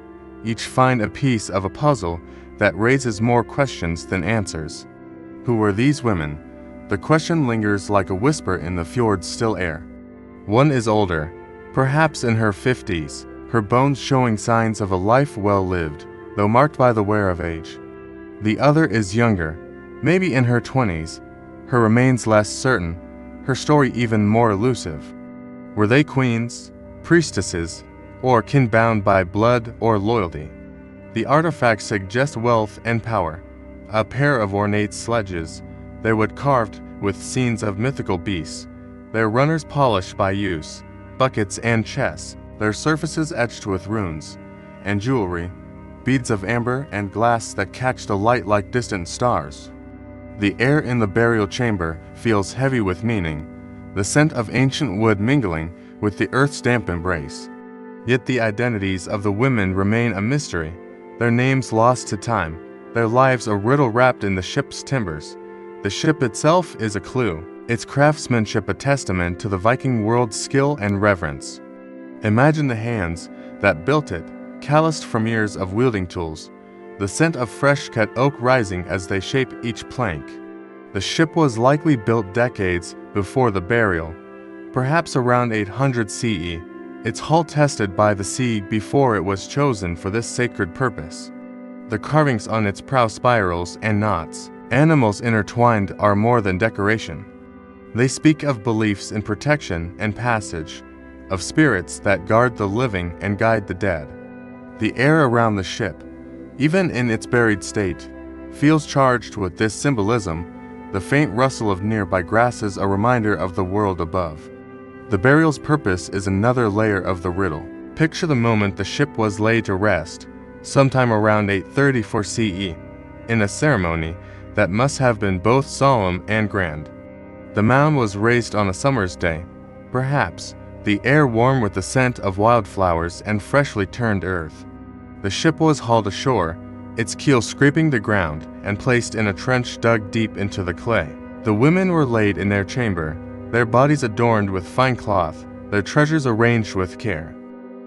each find a piece of a puzzle that raises more questions than answers. Who were these women? The question lingers like a whisper in the fjord's still air. One is older, perhaps in her 50s, her bones showing signs of a life well lived, though marked by the wear of age. The other is younger, maybe in her 20s, her remains less certain, her story even more elusive. Were they queens, priestesses, or kin bound by blood or loyalty? The artifacts suggest wealth and power. A pair of ornate sledges, their wood carved with scenes of mythical beasts, their runners polished by use, buckets and chests, their surfaces etched with runes, and jewelry, beads of amber and glass that catch the light like distant stars. The air in the burial chamber feels heavy with meaning, the scent of ancient wood mingling with the earth's damp embrace. Yet the identities of the women remain a mystery, their names lost to time, their lives a riddle wrapped in the ship's timbers. The ship itself is a clue, its craftsmanship a testament to the Viking world's skill and reverence. Imagine the hands that built it, calloused from years of wielding tools, the scent of fresh-cut oak rising as they shape each plank. The ship was likely built decades before the burial, perhaps around 800 CE, its hull tested by the sea before it was chosen for this sacred purpose. The carvings on its prow, spirals and knots, animals intertwined, are more than decoration. They speak of beliefs in protection and passage, of spirits that guard the living and guide the dead. The air around the ship, even in its buried state, feels charged with this symbolism, the faint rustle of nearby grasses a reminder of the world above. The burial's purpose is another layer of the riddle. Picture the moment the ship was laid to rest, sometime around 834 CE, in a ceremony that must have been both solemn and grand. The mound was raised on a summer's day, perhaps, the air warm with the scent of wildflowers and freshly turned earth. The ship was hauled ashore, its keel scraping the ground, and placed in a trench dug deep into the clay. The women were laid in their chamber, their bodies adorned with fine cloth, their treasures arranged with care.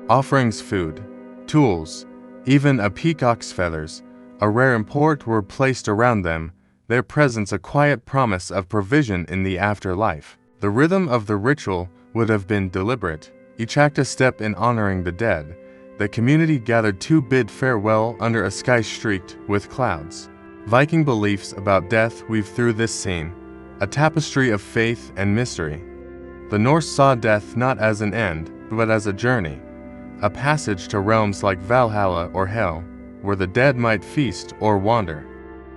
Offerings, food, tools, even a peacock's feathers, a rare import, were placed around them, their presence a quiet promise of provision in the afterlife. The rhythm of the ritual would have been deliberate, each act a step in honoring the dead. The community gathered to bid farewell under a sky streaked with clouds. Viking beliefs about death weave through this scene, a tapestry of faith and mystery. The Norse saw death not as an end, but as a journey, a passage to realms like Valhalla or Hell, where the dead might feast or wander.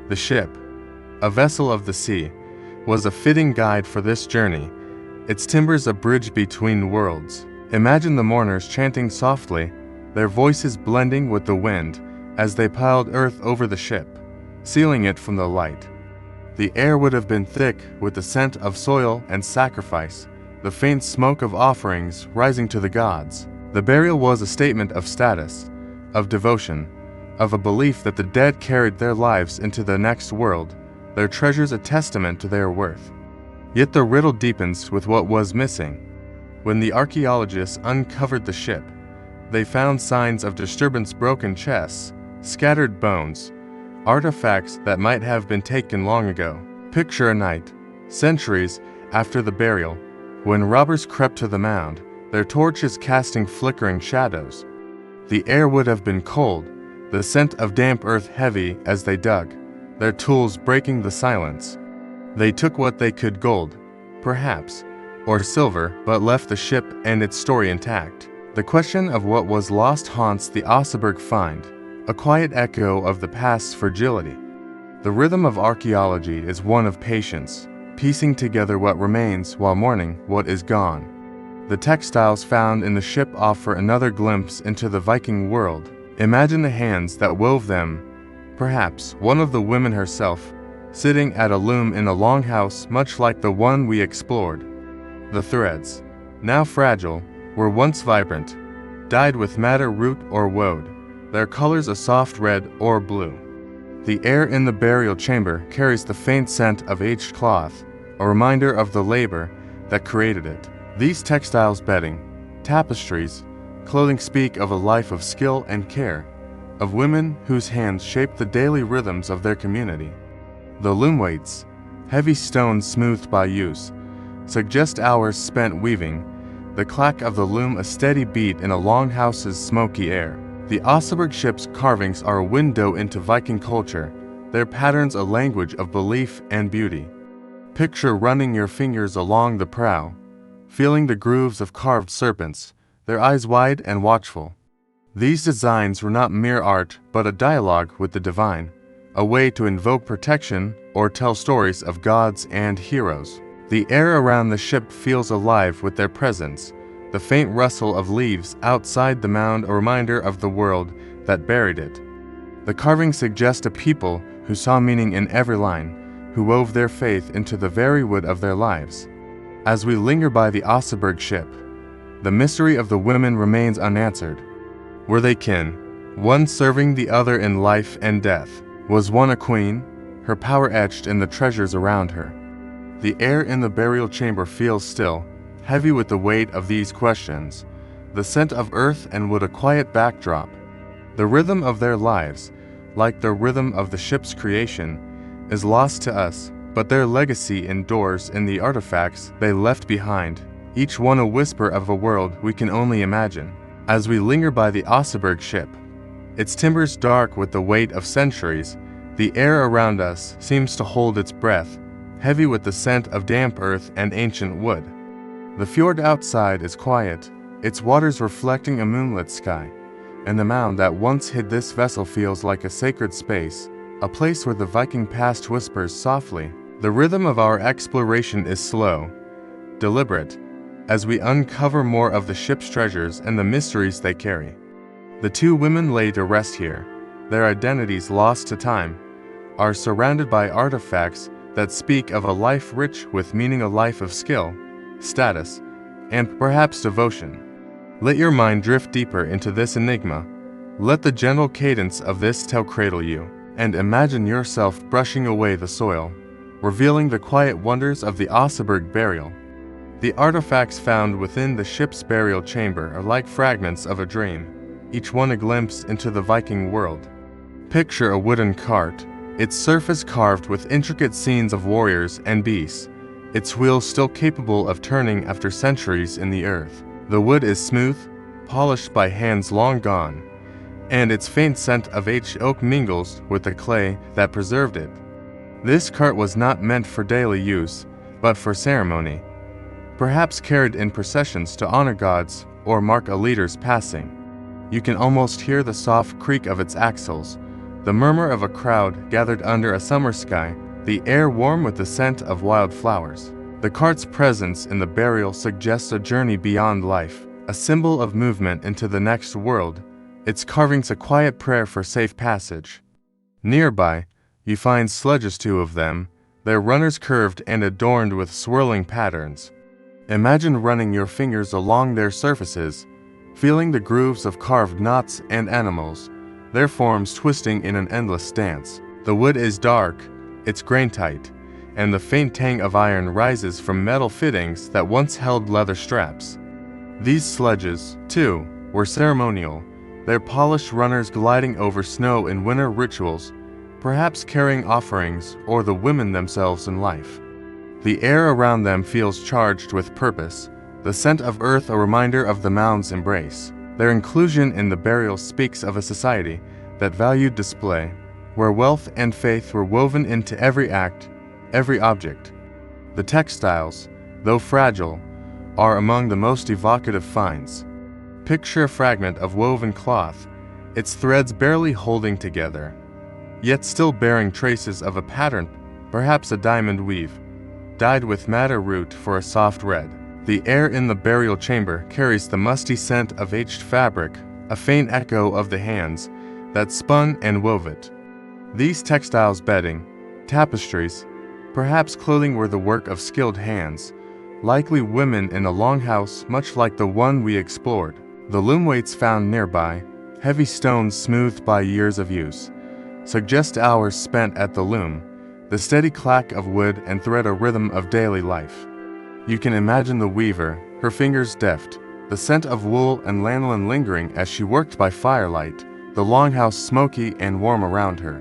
The ship, a vessel of the sea, was a fitting guide for this journey, its timbers a bridge between worlds. Imagine the mourners chanting softly, their voices blending with the wind as they piled earth over the ship, sealing it from the light. The air would have been thick with the scent of soil and sacrifice, the faint smoke of offerings rising to the gods. The burial was a statement of status, of devotion, of a belief that the dead carried their lives into the next world, their treasures a testament to their worth. Yet the riddle deepens with what was missing. When the archaeologists uncovered the ship, they found signs of disturbance, broken chests, scattered bones, artifacts that might have been taken long ago. Picture a night, centuries after the burial, when robbers crept to the mound, their torches casting flickering shadows. The air would have been cold, the scent of damp earth heavy as they dug, their tools breaking the silence. They took what they could, gold, perhaps, or silver, but left the ship and its story intact. The question of what was lost haunts the Oseberg find, a quiet echo of the past's fragility. The rhythm of archaeology is one of patience, piecing together what remains while mourning what is gone. The textiles found in the ship offer another glimpse into the Viking world. Imagine the hands that wove them, perhaps one of the women herself, sitting at a loom in a longhouse much like the one we explored. The threads, now fragile, were once vibrant, dyed with madder root or woad, their colors a soft red or blue. The air in the burial chamber carries the faint scent of aged cloth, a reminder of the labor that created it. These textiles, bedding, tapestries, clothing speak of a life of skill and care, of women whose hands shape the daily rhythms of their community. The loom weights, heavy stones smoothed by use, suggest hours spent weaving, the clack of the loom a steady beat in a longhouse's smoky air. The Oseberg ship's carvings are a window into Viking culture, their patterns a language of belief and beauty. Picture running your fingers along the prow, feeling the grooves of carved serpents, their eyes wide and watchful. These designs were not mere art, but a dialogue with the divine, a way to invoke protection or tell stories of gods and heroes. The air around the ship feels alive with their presence, the faint rustle of leaves outside the mound a reminder of the world that buried it. The carvings suggest a people who saw meaning in every line, who wove their faith into the very wood of their lives. As we linger by the Oseberg ship, the mystery of the women remains unanswered. Were they kin, one serving the other in life and death? Was one a queen, her power etched in the treasures around her? The air in the burial chamber feels still, heavy with the weight of these questions, the scent of earth and wood a quiet backdrop. The rhythm of their lives, like the rhythm of the ship's creation, is lost to us, but their legacy endures in the artifacts they left behind, each one a whisper of a world we can only imagine. As we linger by the Oseberg ship, its timbers dark with the weight of centuries, the air around us seems to hold its breath, heavy with the scent of damp earth and ancient wood. The fjord outside is quiet, its waters reflecting a moonlit sky, and the mound that once hid this vessel feels like a sacred space, a place where the Viking past whispers softly. The rhythm of our exploration is slow, deliberate, as we uncover more of the ship's treasures and the mysteries they carry. The two women lay to rest here, their identities lost to time, are surrounded by artifacts that speak of a life rich with meaning, a life of skill, status, and perhaps devotion. Let your mind drift deeper into this enigma. Let the gentle cadence of this tale cradle you, and imagine yourself brushing away the soil, revealing the quiet wonders of the Oseberg burial. The artifacts found within the ship's burial chamber are like fragments of a dream, each one a glimpse into the Viking world. Picture a wooden cart, its surface carved with intricate scenes of warriors and beasts, its wheels still capable of turning after centuries in the earth. The wood is smooth, polished by hands long gone, and its faint scent of aged oak mingles with the clay that preserved it. This cart was not meant for daily use, but for ceremony, perhaps carried in processions to honor gods or mark a leader's passing. You can almost hear the soft creak of its axles, the murmur of a crowd gathered under a summer sky, the air warm with the scent of wild flowers. The cart's presence in the burial suggests a journey beyond life, a symbol of movement into the next world, its carvings a quiet prayer for safe passage. Nearby, you find sledges, two of them, their runners curved and adorned with swirling patterns. Imagine running your fingers along their surfaces, feeling the grooves of carved knots and animals, their forms twisting in an endless dance. The wood is dark, its grain tight, and the faint tang of iron rises from metal fittings that once held leather straps. These sledges, too, were ceremonial, their polished runners gliding over snow in winter rituals, perhaps carrying offerings or the women themselves in life. The air around them feels charged with purpose, the scent of earth a reminder of the mound's embrace. Their inclusion in the burial speaks of a society that valued display, where wealth and faith were woven into every act, every object. The textiles, though fragile, are among the most evocative finds. Picture a fragment of woven cloth, its threads barely holding together, yet still bearing traces of a pattern, perhaps a diamond weave, dyed with madder root for a soft red. The air in the burial chamber carries the musty scent of aged fabric, a faint echo of the hands that spun and wove it. These textiles, bedding, tapestries, perhaps clothing were the work of skilled hands, likely women in a longhouse much like the one we explored. The loom weights found nearby, heavy stones smoothed by years of use, suggest hours spent at the loom. The steady clack of wood and thread a rhythm of daily life. You can imagine the weaver, her fingers deft, the scent of wool and lanolin lingering as she worked by firelight, the longhouse smoky and warm around her.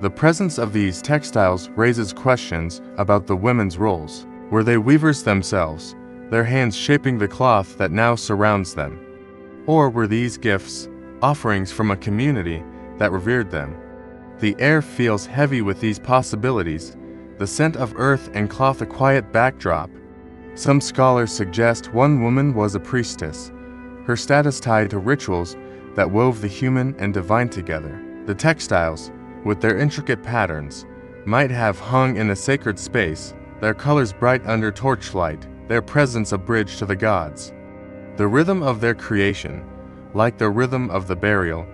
The presence of these textiles raises questions about the women's roles. Were they weavers themselves, their hands shaping the cloth that now surrounds them? Or were these gifts, offerings from a community that revered them? The air feels heavy with these possibilities, the scent of earth and cloth a quiet backdrop. Some scholars suggest one woman was a priestess, her status tied to rituals that wove the human and divine together. The textiles, with their intricate patterns, might have hung in a sacred space, their colors bright under torchlight, their presence a bridge to the gods. The rhythm of their creation, like the rhythm of the burial,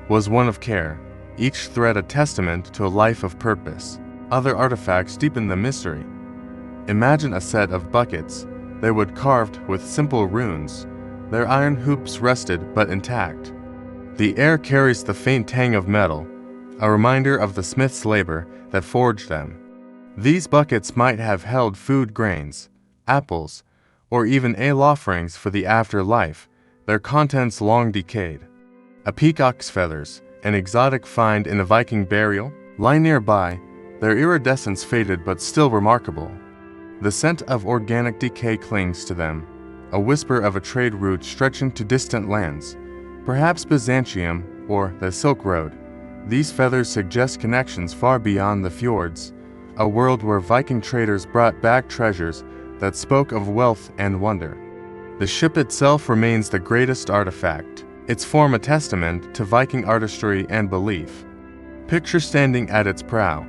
was one of care, each thread a testament to a life of purpose. Other artifacts deepen the mystery. Imagine a set of buckets. They were carved with simple runes. Their iron hoops rested but intact. The air carries the faint tang of metal, a reminder of the smith's labor that forged them. These buckets might have held food grains, apples, or even ale offerings for the afterlife, their contents long decayed. A peacock's feathers, an exotic find in a Viking burial, lie nearby, their iridescence faded but still remarkable. The scent of organic decay clings to them, a whisper of a trade route stretching to distant lands, perhaps Byzantium or the Silk Road. These feathers suggest connections far beyond the fjords, a world where Viking traders brought back treasures that spoke of wealth and wonder. The ship itself remains the greatest artifact, its form a testament to Viking artistry and belief. Picture standing at its prow,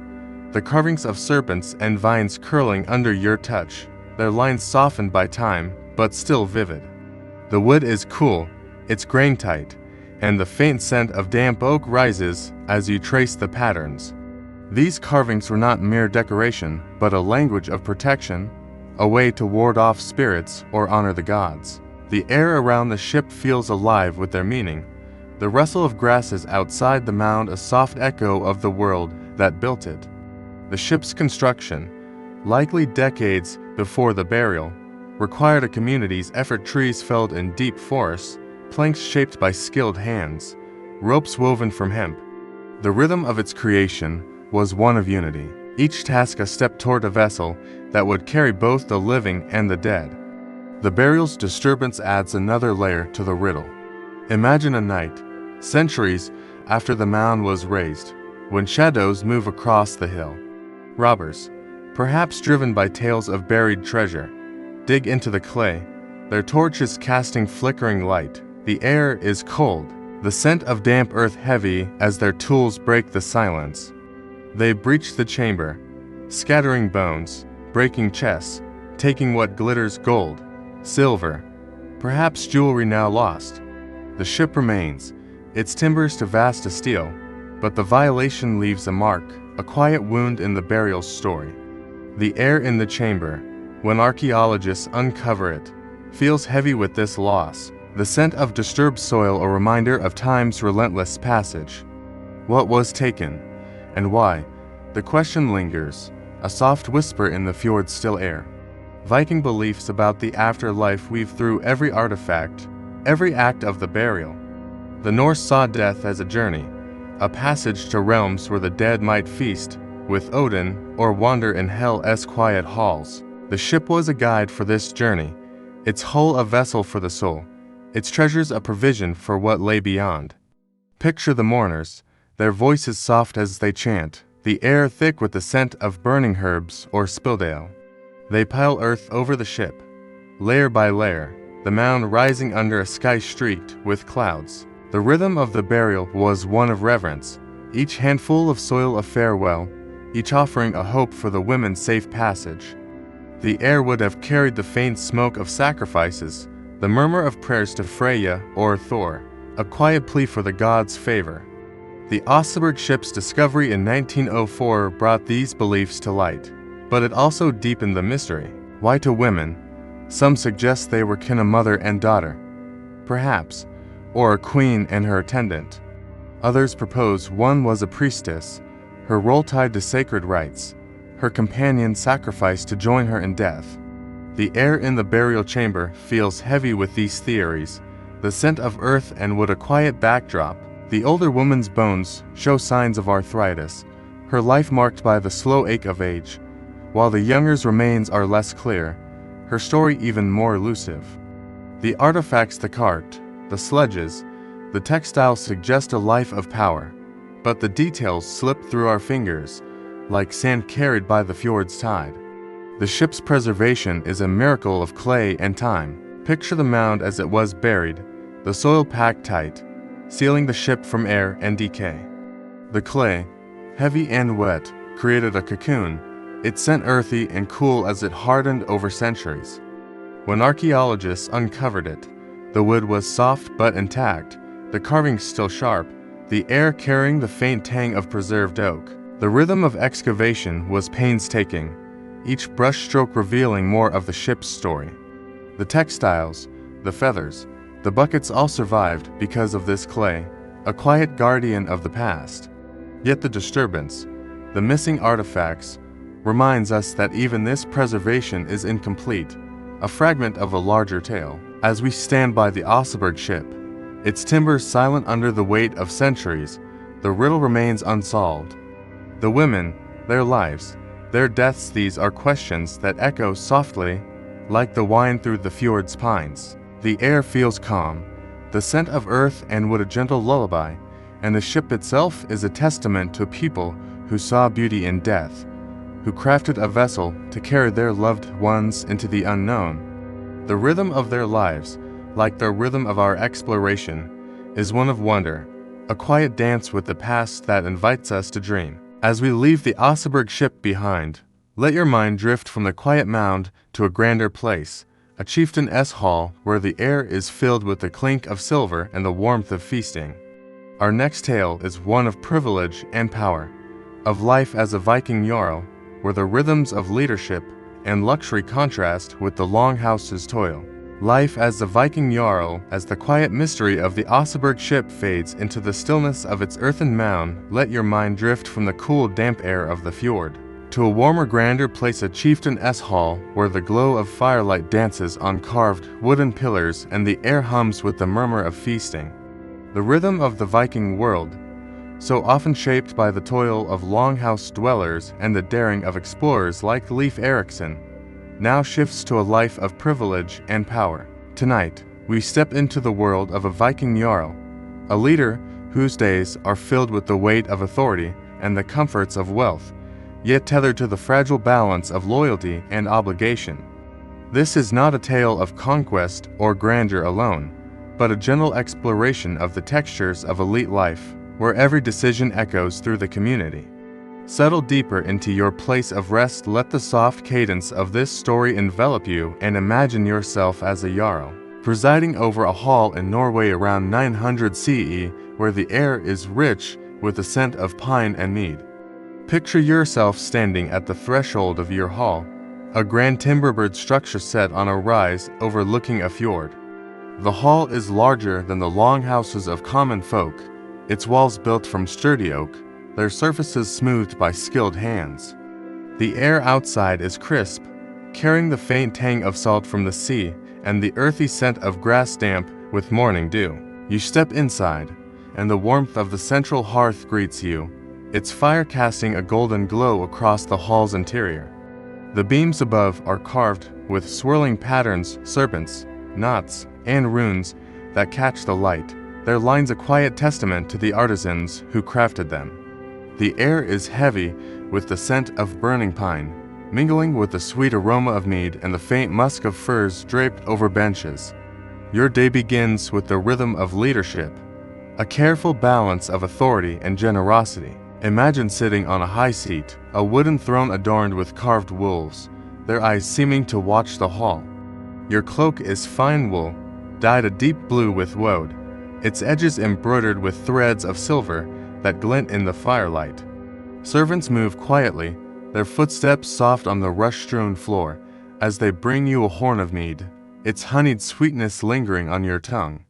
the carvings of serpents and vines curling under your touch, their lines softened by time, but still vivid. The wood is cool, it's grain-tight, and the faint scent of damp oak rises as you trace the patterns. These carvings were not mere decoration, but a language of protection, a way to ward off spirits or honor the gods. The air around the ship feels alive with their meaning. The rustle of grasses outside the mound a soft echo of the world that built it. The ship's construction, likely decades before the burial, required a community's effort. Trees felled in deep forests, planks shaped by skilled hands, ropes woven from hemp. The rhythm of its creation was one of unity, each task a step toward a vessel that would carry both the living and the dead. The burial's disturbance adds another layer to the riddle. Imagine a night, centuries after the mound was raised, when shadows move across the hill. Robbers, perhaps driven by tales of buried treasure, dig into the clay, their torches casting flickering light. The air is cold, the scent of damp earth heavy as their tools break the silence. They breach the chamber, scattering bones, breaking chests, taking what glitters gold, silver, perhaps jewelry now lost. The ship remains, its timbers to vast as steel, but the violation leaves a mark, a quiet wound in the burial story. The air in the chamber, when archaeologists uncover it, feels heavy with this loss, the scent of disturbed soil a reminder of time's relentless passage. What was taken, and why? The question lingers, a soft whisper in the fjord's still air. Viking beliefs about the afterlife weave through every artifact, every act of the burial. The Norse saw death as a journey, a passage to realms where the dead might feast with Odin or wander in hell's quiet halls. The ship was a guide for this journey, its hull a vessel for the soul, its treasures a provision for what lay beyond. Picture the mourners, their voices soft as they chant, the air thick with the scent of burning herbs or spilled ale. They pile earth over the ship, layer by layer, the mound rising under a sky streaked with clouds. The rhythm of the burial was one of reverence, each handful of soil a farewell, each offering a hope for the women's safe passage. The air would have carried the faint smoke of sacrifices, the murmur of prayers to Freya or Thor, a quiet plea for the gods' favor. The Oseberg ship's discovery in 1904 brought these beliefs to light, but it also deepened the mystery. Why to women? Some suggest they were kin of mother and daughter. Perhaps, or a queen and her attendant. Others propose one was a priestess, her role tied to sacred rites, her companion sacrificed to join her in death. The air in the burial chamber feels heavy with these theories, the scent of earth and wood a quiet backdrop. The older woman's bones show signs of arthritis, her life marked by the slow ache of age, while the younger's remains are less clear, her story even more elusive. The artifacts, the cart, the sledges, the textiles suggest a life of power, but the details slip through our fingers, like sand carried by the fjord's tide. The ship's preservation is a miracle of clay and time. Picture the mound as it was buried, the soil packed tight, sealing the ship from air and decay. The clay, heavy and wet, created a cocoon. It sent earthy and cool as it hardened over centuries. When archaeologists uncovered it, the wood was soft but intact, the carvings still sharp, the air carrying the faint tang of preserved oak. The rhythm of excavation was painstaking, each brushstroke revealing more of the ship's story. The textiles, the feathers, the buckets all survived because of this clay, a quiet guardian of the past. Yet the disturbance, the missing artifacts, reminds us that even this preservation is incomplete, a fragment of a larger tale. As we stand by the Oseberg ship, its timbers silent under the weight of centuries, the riddle remains unsolved. The women, their lives, their deaths, these are questions that echo softly, like the wind through the fjord's pines. The air feels calm, the scent of earth and wood a gentle lullaby, and the ship itself is a testament to a people who saw beauty in death, who crafted a vessel to carry their loved ones into the unknown. The rhythm of their lives, like the rhythm of our exploration, is one of wonder, a quiet dance with the past that invites us to dream. As we leave the Oseberg ship behind, let your mind drift from the quiet mound to a grander place, a chieftain's hall where the air is filled with the clink of silver and the warmth of feasting. Our next tale is one of privilege and power, of life as a Viking jarl, where the rhythms of leadership and luxury contrast with the longhouses' toil. Life as the Viking jarl, as the quiet mystery of the Oseberg ship fades into the stillness of its earthen mound, let your mind drift from the cool, damp air of the fjord to a warmer, grander place, a chieftain's hall, where the glow of firelight dances on carved wooden pillars and the air hums with the murmur of feasting. The rhythm of the Viking world, so often shaped by the toil of longhouse dwellers and the daring of explorers like Leif Erikson, now shifts to a life of privilege and power. Tonight, we step into the world of a Viking jarl, a leader whose days are filled with the weight of authority and the comforts of wealth, yet tethered to the fragile balance of loyalty and obligation. This is not a tale of conquest or grandeur alone, but a gentle exploration of the textures of elite life, where every decision echoes through the community. Settle deeper into your place of rest, let the soft cadence of this story envelop you, and imagine yourself as a jarl, presiding over a hall in Norway around 900 CE, where the air is rich with the scent of pine and mead. Picture yourself standing at the threshold of your hall, a grand timber-bird structure set on a rise overlooking a fjord. The hall is larger than the longhouses of common folk, its walls built from sturdy oak, their surfaces smoothed by skilled hands. The air outside is crisp, carrying the faint tang of salt from the sea and the earthy scent of grass damp with morning dew. You step inside, and the warmth of the central hearth greets you, its fire casting a golden glow across the hall's interior. The beams above are carved with swirling patterns, serpents, knots, and runes that catch the light, their lines a quiet testament to the artisans who crafted them. The air is heavy with the scent of burning pine, mingling with the sweet aroma of mead and the faint musk of firs draped over benches. Your day begins with the rhythm of leadership, a careful balance of authority and generosity. Imagine sitting on a high seat, a wooden throne adorned with carved wolves, their eyes seeming to watch the hall. Your cloak is fine wool, dyed a deep blue with woad, its edges embroidered with threads of silver that glint in the firelight. Servants move quietly, their footsteps soft on the rush-strewn floor, as they bring you a horn of mead, its honeyed sweetness lingering on your tongue.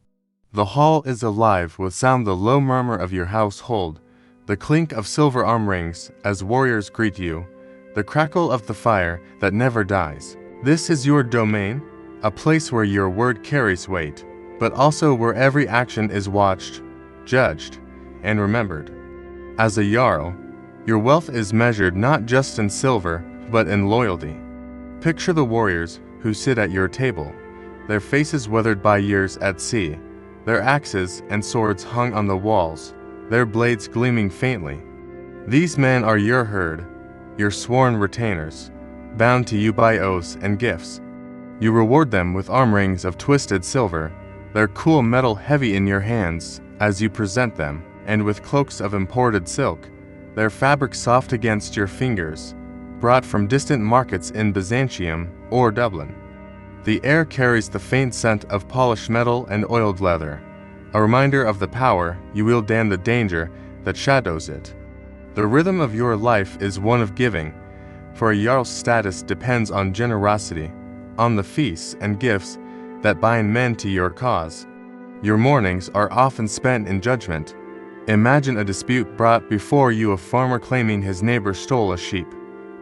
The hall is alive with sound, the low murmur of your household, the clink of silver arm rings as warriors greet you, the crackle of the fire that never dies. This is your domain, a place where your word carries weight, but also where every action is watched, judged, and remembered. As a Jarl, your wealth is measured not just in silver, but in loyalty. Picture the warriors who sit at your table, their faces weathered by years at sea, their axes and swords hung on the walls, their blades gleaming faintly. These men are your herd, your sworn retainers, bound to you by oaths and gifts. You reward them with arm rings of twisted silver, their cool metal heavy in your hands as you present them, and with cloaks of imported silk, their fabric soft against your fingers, brought from distant markets in Byzantium or Dublin. The air carries the faint scent of polished metal and oiled leather, a reminder of the power you wield and the danger that shadows it. The rhythm of your life is one of giving, for a Jarl's status depends on generosity, on the feasts and gifts that bind men to your cause. Your mornings are often spent in judgment. Imagine a dispute brought before you, a farmer claiming his neighbor stole a sheep,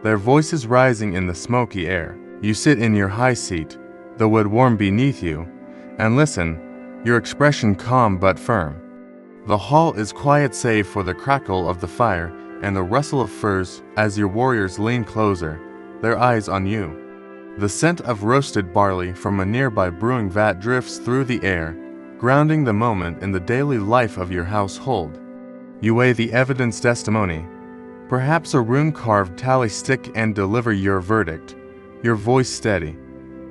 their voices rising in the smoky air. You sit in your high seat, the wood warm beneath you, and listen, your expression calm but firm. The hall is quiet save for the crackle of the fire and the rustle of furs as your warriors lean closer, their eyes on you. The scent of roasted barley from a nearby brewing vat drifts through the air, grounding the moment in the daily life of your household. You weigh the evidence testimony, perhaps a rune-carved tally stick, and deliver your verdict, your voice steady,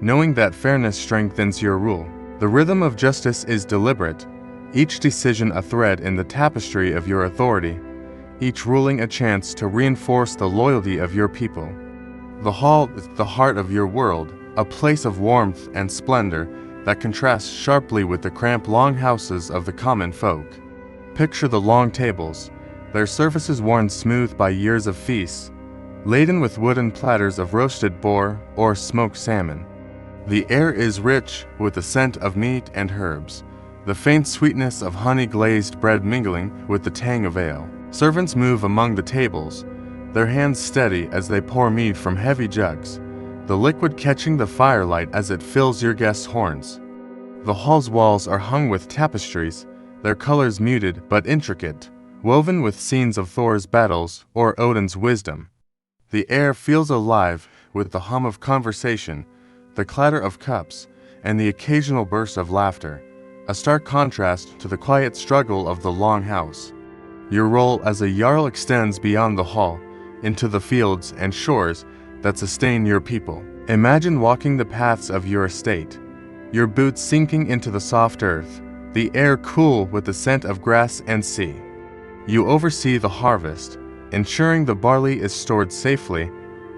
knowing that fairness strengthens your rule. The rhythm of justice is deliberate, each decision a thread in the tapestry of your authority, each ruling a chance to reinforce the loyalty of your people. The hall is the heart of your world, a place of warmth and splendor that contrasts sharply with the cramped longhouses of the common folk. Picture the long tables, their surfaces worn smooth by years of feasts, laden with wooden platters of roasted boar or smoked salmon. The air is rich with the scent of meat and herbs, the faint sweetness of honey-glazed bread mingling with the tang of ale. Servants move among the tables, their hands steady as they pour mead from heavy jugs, the liquid catching the firelight as it fills your guests' horns. The hall's walls are hung with tapestries, their colors muted but intricate, woven with scenes of Thor's battles or Odin's wisdom. The air feels alive with the hum of conversation, the clatter of cups, and the occasional burst of laughter, a stark contrast to the quiet struggle of the long house. Your role as a Jarl extends beyond the hall, into the fields and shores that sustain your people. Imagine walking the paths of your estate, your boots sinking into the soft earth, the air cool with the scent of grass and sea. You oversee the harvest, ensuring the barley is stored safely,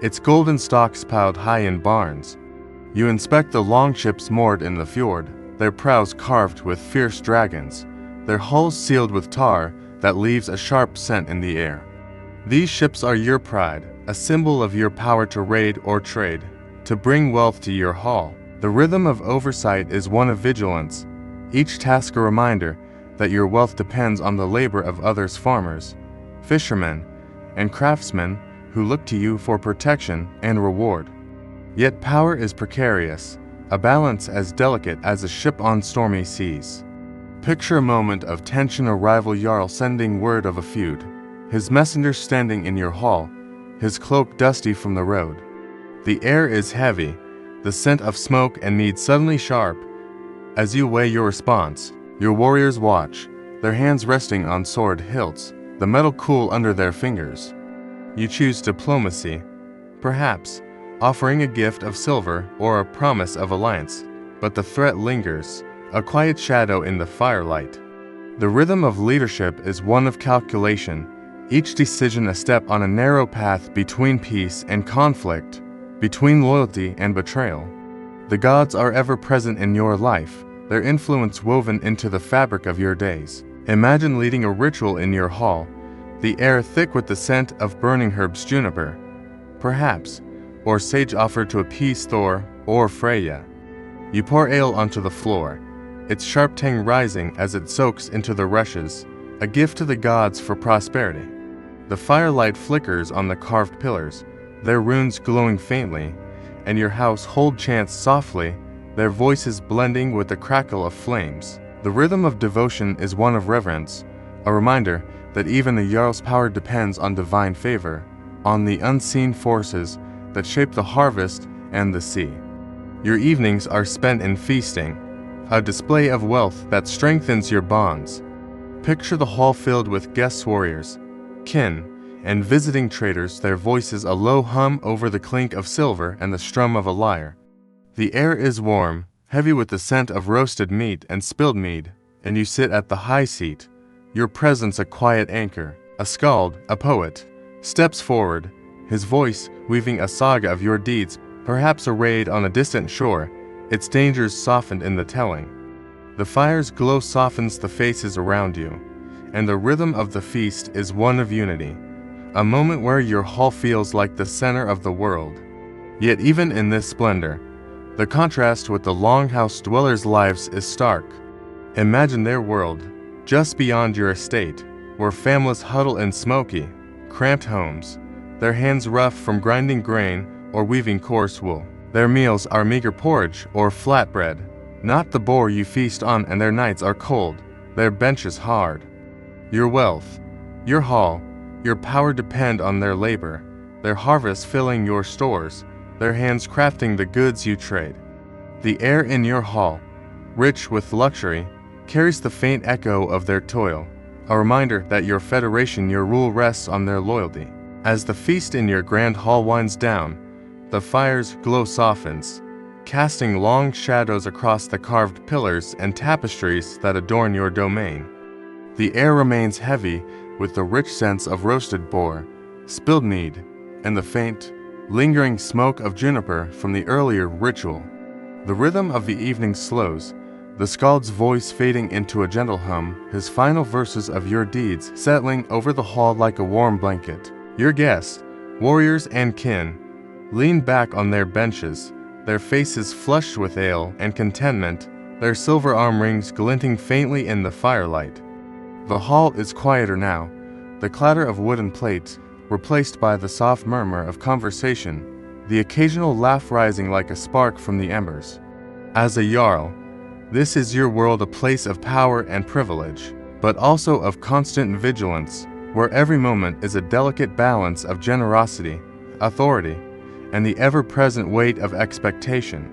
its golden stalks piled high in barns. You inspect the long ships moored in the fjord, their prows carved with fierce dragons, their hulls sealed with tar that leaves a sharp scent in the air. These ships are your pride, a symbol of your power to raid or trade, to bring wealth to your hall. The rhythm of oversight is one of vigilance, each task a reminder that your wealth depends on the labor of others, farmers, fishermen, and craftsmen who look to you for protection and reward. Yet power is precarious, a balance as delicate as a ship on stormy seas. Picture a moment of tension, a rival Jarl sending word of a feud, his messenger standing in your hall, his cloak dusty from the road. The air is heavy, the scent of smoke and mead suddenly sharp. As you weigh your response, your warriors watch, their hands resting on sword hilts, the metal cool under their fingers. You choose diplomacy, perhaps offering a gift of silver or a promise of alliance, but the threat lingers, a quiet shadow in the firelight. The rhythm of leadership is one of calculation, each decision a step on a narrow path between peace and conflict, between loyalty and betrayal. The gods are ever present in your life, their influence woven into the fabric of your days. Imagine leading a ritual in your hall, the air thick with the scent of burning herbs, juniper, perhaps, or sage offered to appease Thor or Freya. You pour ale onto the floor, its sharp tang rising as it soaks into the rushes, a gift to the gods for prosperity. The firelight flickers on the carved pillars, their runes glowing faintly, and your household chants softly, their voices blending with the crackle of flames. The rhythm of devotion is one of reverence, a reminder that even the Jarl's power depends on divine favor, on the unseen forces that shape the harvest and the sea. Your evenings are spent in feasting, a display of wealth that strengthens your bonds. Picture the hall filled with guest warriors, kin, and visiting traders, their voices a low hum over the clink of silver and the strum of a lyre. The air is warm, heavy with the scent of roasted meat and spilled mead, and you sit at the high seat, your presence a quiet anchor. A skald, a poet, steps forward, his voice weaving a saga of your deeds, perhaps a raid on a distant shore, its dangers softened in the telling. The fire's glow softens the faces around you, and the rhythm of the feast is one of unity, a moment where your hall feels like the center of the world. Yet even in this splendor, the contrast with the longhouse dwellers' lives is stark. Imagine their world, just beyond your estate, where families huddle in smoky, cramped homes, their hands rough from grinding grain or weaving coarse wool. Their meals are meager porridge or flatbread, not the boar you feast on, and their nights are cold, their benches hard. Your wealth, your hall, your power depend on their labor, their harvest filling your stores, their hands crafting the goods you trade. The air in your hall, rich with luxury, carries the faint echo of their toil, a reminder that your federation, your rule rests on their loyalty. As the feast in your grand hall winds down, the fire's glow softens, casting long shadows across the carved pillars and tapestries that adorn your domain. The air remains heavy with the rich scents of roasted boar, spilled mead, and the faint, lingering smoke of juniper from the earlier ritual. The rhythm of the evening slows, the skald's voice fading into a gentle hum, his final verses of your deeds settling over the hall like a warm blanket. Your guests, warriors and kin, lean back on their benches, their faces flushed with ale and contentment, their silver arm rings glinting faintly in the firelight. The hall is quieter now, the clatter of wooden plates replaced by the soft murmur of conversation, the occasional laugh rising like a spark from the embers. As a Jarl, this is your world, a place of power and privilege, but also of constant vigilance, where every moment is a delicate balance of generosity, authority, and the ever-present weight of expectation.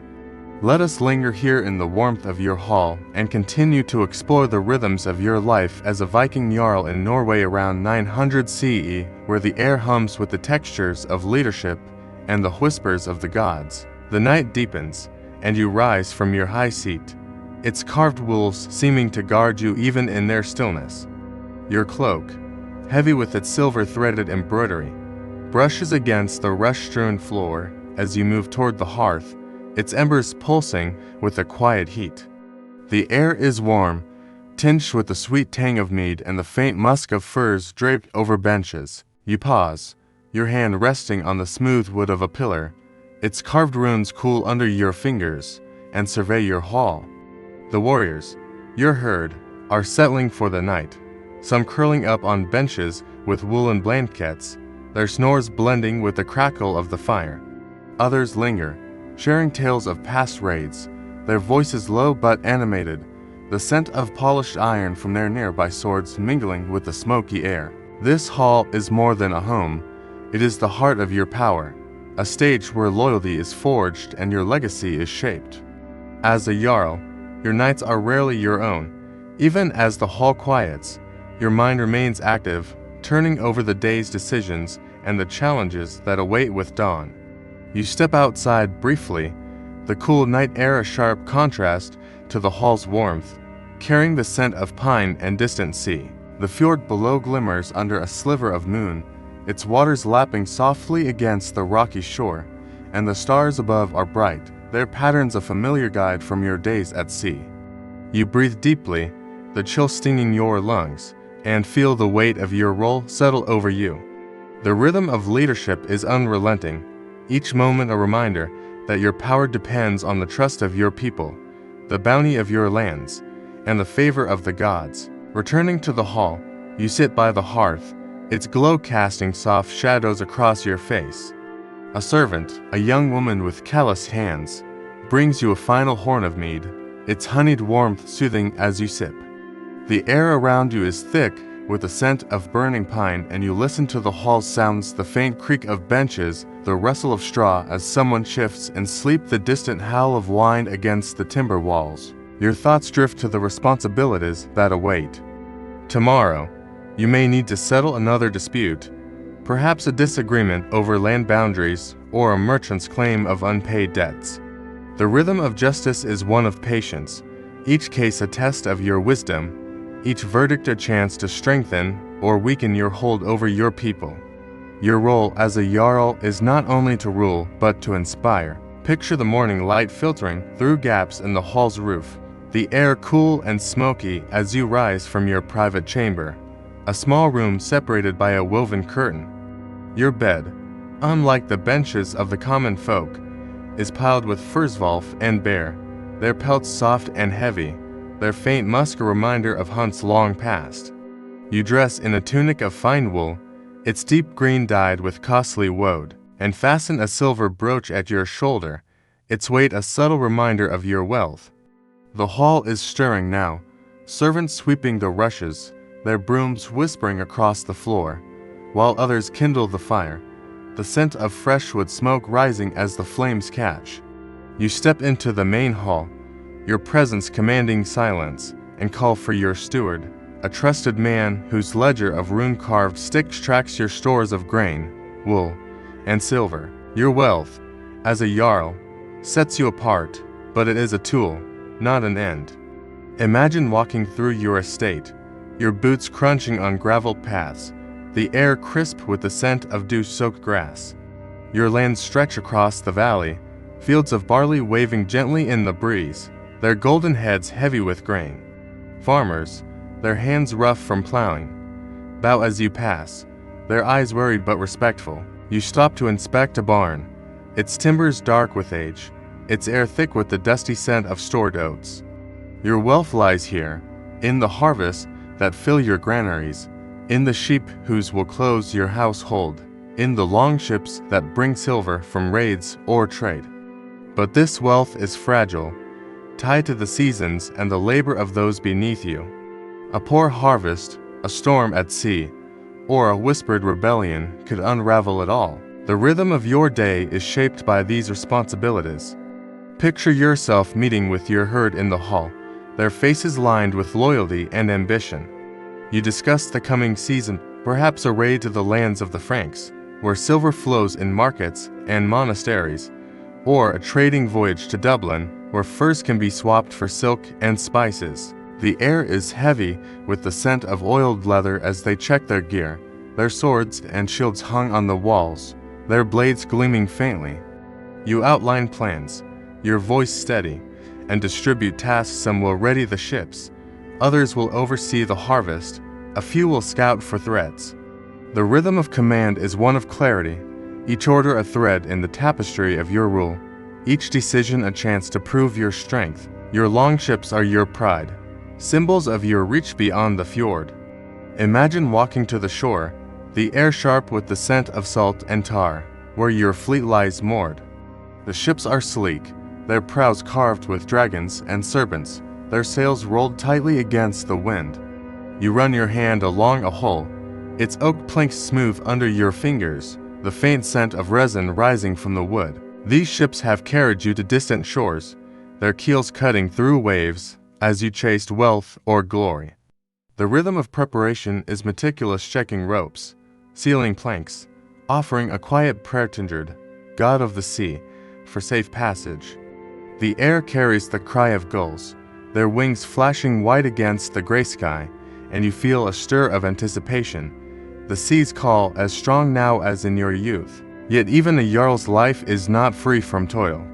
Let us linger here in the warmth of your hall and continue to explore the rhythms of your life as a Viking Jarl in Norway around 900 CE, where the air hums with the textures of leadership and the whispers of the gods. The night deepens, and you rise from your high seat, its carved wolves seeming to guard you even in their stillness. Your cloak, heavy with its silver-threaded embroidery, brushes against the rush-strewn floor as you move toward the hearth, its embers pulsing with a quiet heat. The air is warm, tinged with the sweet tang of mead and the faint musk of furs draped over benches. You pause, your hand resting on the smooth wood of a pillar, its carved runes cool under your fingers, and survey your hall. The warriors, your herd, are settling for the night, some curling up on benches with woolen blankets, their snores blending with the crackle of the fire. Others linger, sharing tales of past raids, their voices low but animated, the scent of polished iron from their nearby swords mingling with the smoky air. This hall is more than a home, it is the heart of your power, a stage where loyalty is forged and your legacy is shaped. As a Jarl, your nights are rarely your own. Even as the hall quiets, your mind remains active, turning over the day's decisions and the challenges that await with dawn. You step outside briefly, the cool night air a sharp contrast to the hall's warmth, carrying the scent of pine and distant sea. The fjord below glimmers under a sliver of moon, its waters lapping softly against the rocky shore, and the stars above are bright, their patterns a familiar guide from your days at sea. You breathe deeply, the chill stinging your lungs, and feel the weight of your role settle over you. The rhythm of leadership is unrelenting, each moment a reminder that your power depends on the trust of your people, the bounty of your lands, and the favor of the gods. Returning to the hall, you sit by the hearth, its glow casting soft shadows across your face. A servant, a young woman with calloused hands, brings you a final horn of mead, its honeyed warmth soothing as you sip. The air around you is thick with the scent of burning pine, and you listen to the hall's sounds, the faint creak of benches, the rustle of straw as someone shifts, and sleep, the distant howl of wind against the timber walls. Your thoughts drift to the responsibilities that await. Tomorrow, you may need to settle another dispute, perhaps a disagreement over land boundaries or a merchant's claim of unpaid debts. The rhythm of justice is one of patience, each case a test of your wisdom, each verdict a chance to strengthen or weaken your hold over your people. Your role as a Jarl is not only to rule, but to inspire. Picture the morning light filtering through gaps in the hall's roof, the air cool and smoky as you rise from your private chamber, a small room separated by a woven curtain. Your bed, unlike the benches of the common folk, is piled with furzwolf and bear, their pelts soft and heavy, their faint musk a reminder of hunts long past. You dress in a tunic of fine wool, its deep green dyed with costly woad, and fasten a silver brooch at your shoulder, its weight a subtle reminder of your wealth. The hall is stirring now, servants sweeping the rushes, their brooms whispering across the floor, while others kindle the fire, the scent of fresh wood smoke rising as the flames catch. You step into the main hall, your presence commanding silence, and call for your steward, a trusted man whose ledger of rune-carved sticks tracks your stores of grain, wool, and silver. Your wealth, as a Jarl, sets you apart, but it is a tool, not an end. Imagine walking through your estate, your boots crunching on graveled paths, the air crisp with the scent of dew-soaked grass. Your lands stretch across the valley, fields of barley waving gently in the breeze, their golden heads heavy with grain. Farmers, their hands rough from plowing, bow as you pass, their eyes worried but respectful. You stop to inspect a barn, its timbers dark with age, its air thick with the dusty scent of stored oats. Your wealth lies here, in the harvests that fill your granaries, in the sheep whose will close your household, in the long ships that bring silver from raids or trade. But this wealth is fragile, tied to the seasons and the labor of those beneath you. A poor harvest, a storm at sea, or a whispered rebellion could unravel it all. The rhythm of your day is shaped by these responsibilities. Picture yourself meeting with your herd in the hall, their faces lined with loyalty and ambition. You discuss the coming season, perhaps a raid to the lands of the Franks, where silver flows in markets and monasteries, or a trading voyage to Dublin, where furs can be swapped for silk and spices. The air is heavy with the scent of oiled leather as they check their gear, their swords and shields hung on the walls, their blades gleaming faintly. You outline plans, your voice steady, and distribute tasks. Some will ready the ships, others will oversee the harvest, a few will scout for threats. The rhythm of command is one of clarity, each order a thread in the tapestry of your rule, each decision a chance to prove your strength. Your longships are your pride, symbols of your reach beyond the fjord. Imagine walking to the shore, the air sharp with the scent of salt and tar, where your fleet lies moored. The ships are sleek, their prows carved with dragons and serpents, their sails rolled tightly against the wind. You run your hand along a hull, its oak planks smooth under your fingers, the faint scent of resin rising from the wood. These ships have carried you to distant shores, their keels cutting through waves as you chased wealth or glory. The rhythm of preparation is meticulous, checking ropes, sealing planks, offering a quiet prayer to Njord, god of the sea, for safe passage. The air carries the cry of gulls, their wings flashing white against the gray sky, and you feel a stir of anticipation. The sea's call as strong now as in your youth. Yet even a Jarl's life is not free from toil.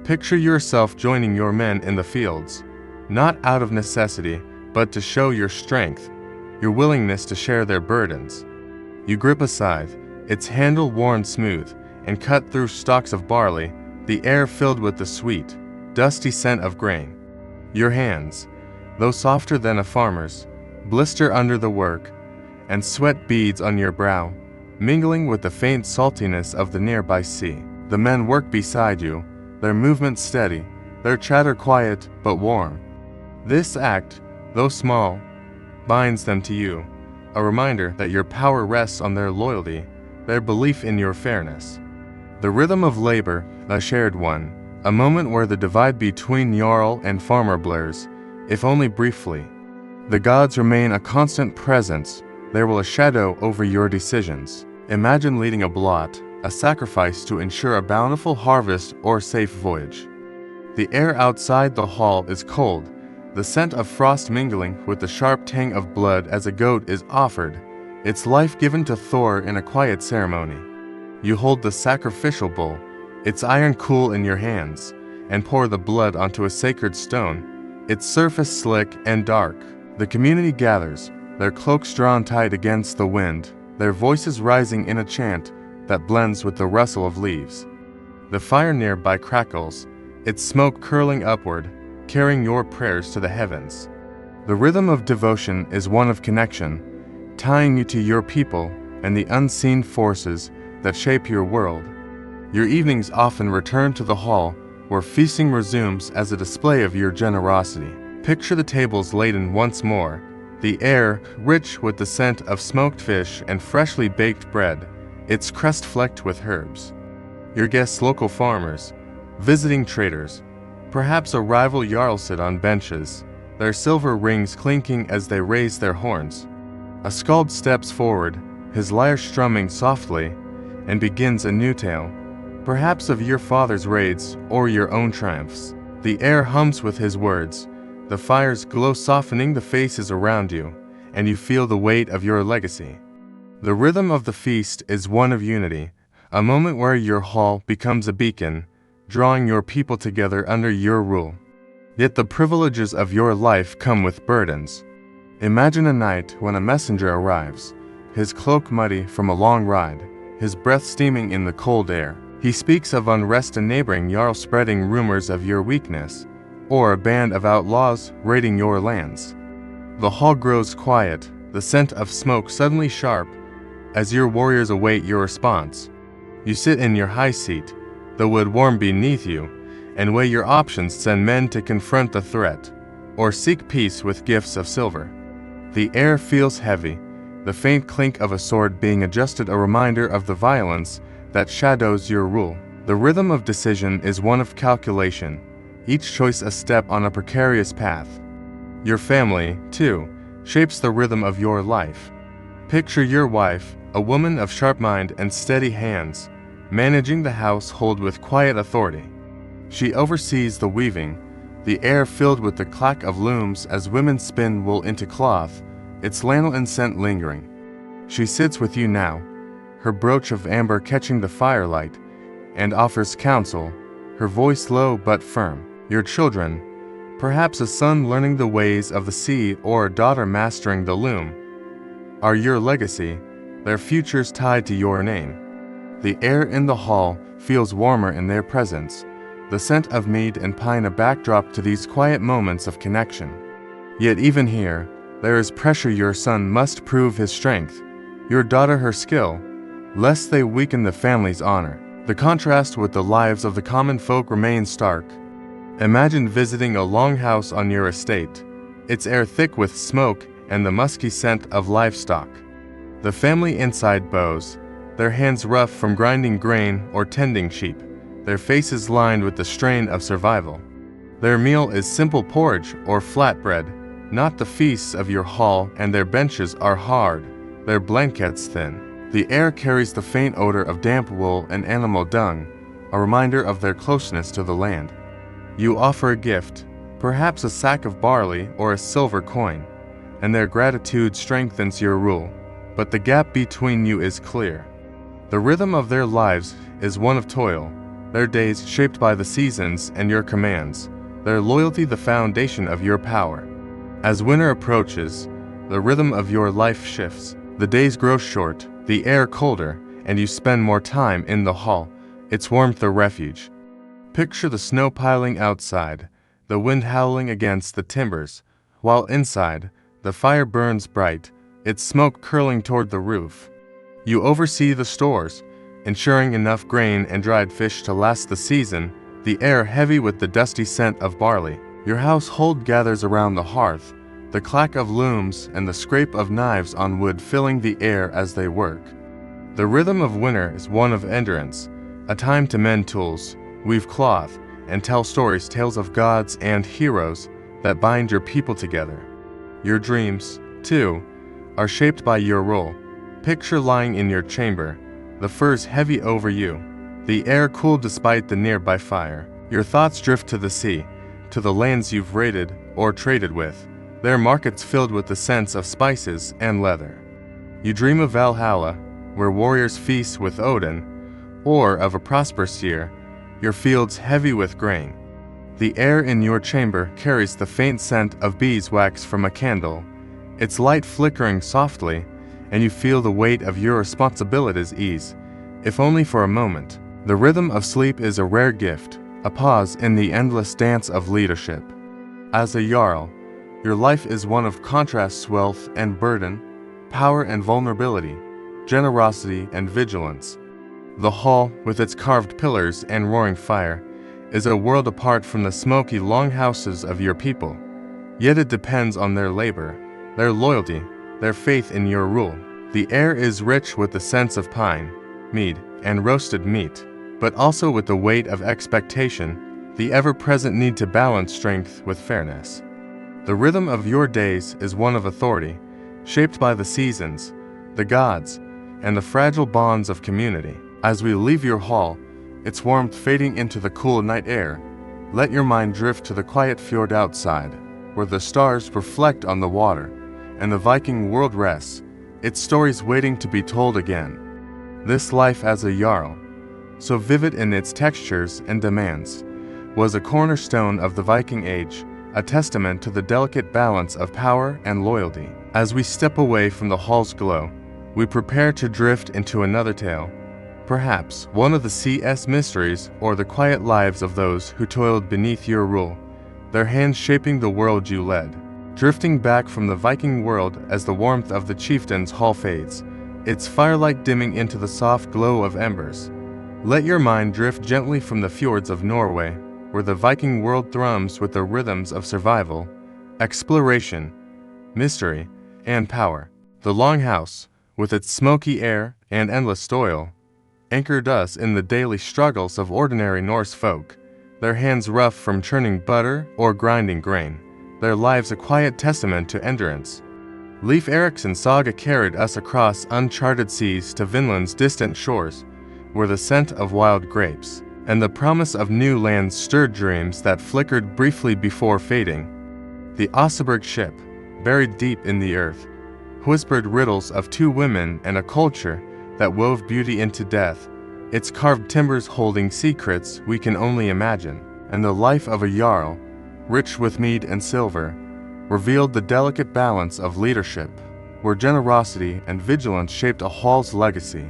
Picture yourself joining your men in the fields, not out of necessity, but to show your strength, your willingness to share their burdens. You grip a scythe, its handle worn smooth, and cut through stalks of barley, the air filled with the sweet, dusty scent of grain. Your hands, though softer than a farmer's, blister under the work, and sweat beads on your brow, mingling with the faint saltiness of the nearby sea. The men work beside you, their movement steady, their chatter quiet but warm. This act, though small, binds them to you, a reminder that your power rests on their loyalty, their belief in your fairness. The rhythm of labor, a shared one, a moment where the divide between Jarl and farmer blurs, if only briefly. The gods remain a constant presence, there will a shadow over your decisions. Imagine leading a blot, a sacrifice to ensure a bountiful harvest or safe voyage. The air outside the hall is cold, the scent of frost mingling with the sharp tang of blood as a goat is offered, its life given to Thor in a quiet ceremony. You hold the sacrificial bull, its iron cool in your hands, and pour the blood onto a sacred stone, its surface slick and dark. The community gathers, their cloaks drawn tight against the wind, their voices rising in a chant that blends with the rustle of leaves. The fire nearby crackles, its smoke curling upward, carrying your prayers to the heavens. The rhythm of devotion is one of connection, tying you to your people and the unseen forces that shape your world. Your evenings often return to the hall, where feasting resumes as a display of your generosity. Picture the tables laden once more, the air rich with the scent of smoked fish and freshly baked bread, its crest flecked with herbs. Your guests local farmers, visiting traders, perhaps a rival jarl sit on benches, their silver rings clinking as they raise their horns. A skald steps forward, his lyre strumming softly, and begins a new tale, perhaps of your father's raids or your own triumphs. The air hums with his words, the fire's glow softening the faces around you, and you feel the weight of your legacy. The rhythm of the feast is one of unity, a moment where your hall becomes a beacon, drawing your people together under your rule. Yet the privileges of your life come with burdens. Imagine a night when a messenger arrives, his cloak muddy from a long ride, his breath steaming in the cold air. He speaks of unrest in neighboring jarls spreading rumors of your weakness, or a band of outlaws raiding your lands. The hall grows quiet, the scent of smoke suddenly sharp, as your warriors await your response. You sit in your high seat, the wood warm beneath you, and weigh your options: send men to confront the threat, or seek peace with gifts of silver. The air feels heavy, the faint clink of a sword being adjusted a reminder of the violence that shadows your rule. The rhythm of decision is one of calculation, each choice a step on a precarious path. Your family, too, shapes the rhythm of your life. Picture your wife, a woman of sharp mind and steady hands, managing the household with quiet authority. She oversees the weaving, the air filled with the clack of looms as women spin wool into cloth, its lanolin scent lingering. She sits with you now, her brooch of amber catching the firelight, and offers counsel, her voice low but firm. Your children, perhaps a son learning the ways of the sea or a daughter mastering the loom, are your legacy, their futures tied to your name. The air in the hall feels warmer in their presence, the scent of mead and pine a backdrop to these quiet moments of connection. Yet even here, there is pressure. Your son must prove his strength, your daughter her skill, lest they weaken the family's honor. The contrast with the lives of the common folk remains stark. Imagine visiting a longhouse on your estate, its air thick with smoke and the musky scent of livestock. The family inside bows, their hands rough from grinding grain or tending sheep, their faces lined with the strain of survival. Their meal is simple porridge or flatbread, not the feasts of your hall, and their benches are hard, their blankets thin. The air carries the faint odor of damp wool and animal dung, a reminder of their closeness to the land. You offer a gift, perhaps a sack of barley or a silver coin, and their gratitude strengthens your rule, but the gap between you is clear. The rhythm of their lives is one of toil, their days shaped by the seasons and your commands, their loyalty the foundation of your power. As winter approaches, the rhythm of your life shifts. The days grow short, the air colder, and you spend more time in the hall, its warmth a refuge. Picture the snow piling outside, the wind howling against the timbers, while inside, the fire burns bright, its smoke curling toward the roof. You oversee the stores, ensuring enough grain and dried fish to last the season, the air heavy with the dusty scent of barley. Your household gathers around the hearth, the clack of looms and the scrape of knives on wood filling the air as they work. The rhythm of winter is one of endurance, a time to mend tools, weave cloth, and tell stories, tales of gods and heroes that bind your people together. Your dreams, too, are shaped by your role. Picture lying in your chamber, the furs heavy over you, the air cool despite the nearby fire. Your thoughts drift to the sea, to the lands you've raided or traded with, their markets filled with the scents of spices and leather. You dream of Valhalla, where warriors feast with Odin, or of a prosperous year, your fields heavy with grain. The air in your chamber carries the faint scent of beeswax from a candle, its light flickering softly, and you feel the weight of your responsibilities ease, if only for a moment. The rhythm of sleep is a rare gift, a pause in the endless dance of leadership. As a Jarl, your life is one of contrasts, wealth and burden, power and vulnerability, generosity and vigilance. The hall, with its carved pillars and roaring fire, is a world apart from the smoky longhouses of your people. Yet it depends on their labor, their loyalty, their faith in your rule. The air is rich with the scents of pine, mead, and roasted meat, but also with the weight of expectation, the ever-present need to balance strength with fairness. The rhythm of your days is one of authority, shaped by the seasons, the gods, and the fragile bonds of community. As we leave your hall, its warmth fading into the cool night air, let your mind drift to the quiet fjord outside, where the stars reflect on the water, and the Viking world rests, its stories waiting to be told again. This life as a Jarl, so vivid in its textures and demands, was a cornerstone of the Viking Age, a testament to the delicate balance of power and loyalty. As we step away from the hall's glow, we prepare to drift into another tale, perhaps one of the CS mysteries or the quiet lives of those who toiled beneath your rule, their hands shaping the world you led. Drifting back from the Viking world as the warmth of the chieftain's hall fades, its firelight dimming into the soft glow of embers. Let your mind drift gently from the fjords of Norway, where the Viking world thrums with the rhythms of survival, exploration, mystery, and power. The longhouse, with its smoky air and endless toil, anchored us in the daily struggles of ordinary Norse folk, their hands rough from churning butter or grinding grain, their lives a quiet testament to endurance. Leif Erikson's saga carried us across uncharted seas to Vinland's distant shores, where the scent of wild grapes and the promise of new lands stirred dreams that flickered briefly before fading. The Oseberg ship, buried deep in the earth, whispered riddles of two women and a culture that wove beauty into death, its carved timbers holding secrets we can only imagine. And the life of a Jarl, rich with mead and silver, revealed the delicate balance of leadership, where generosity and vigilance shaped a hall's legacy.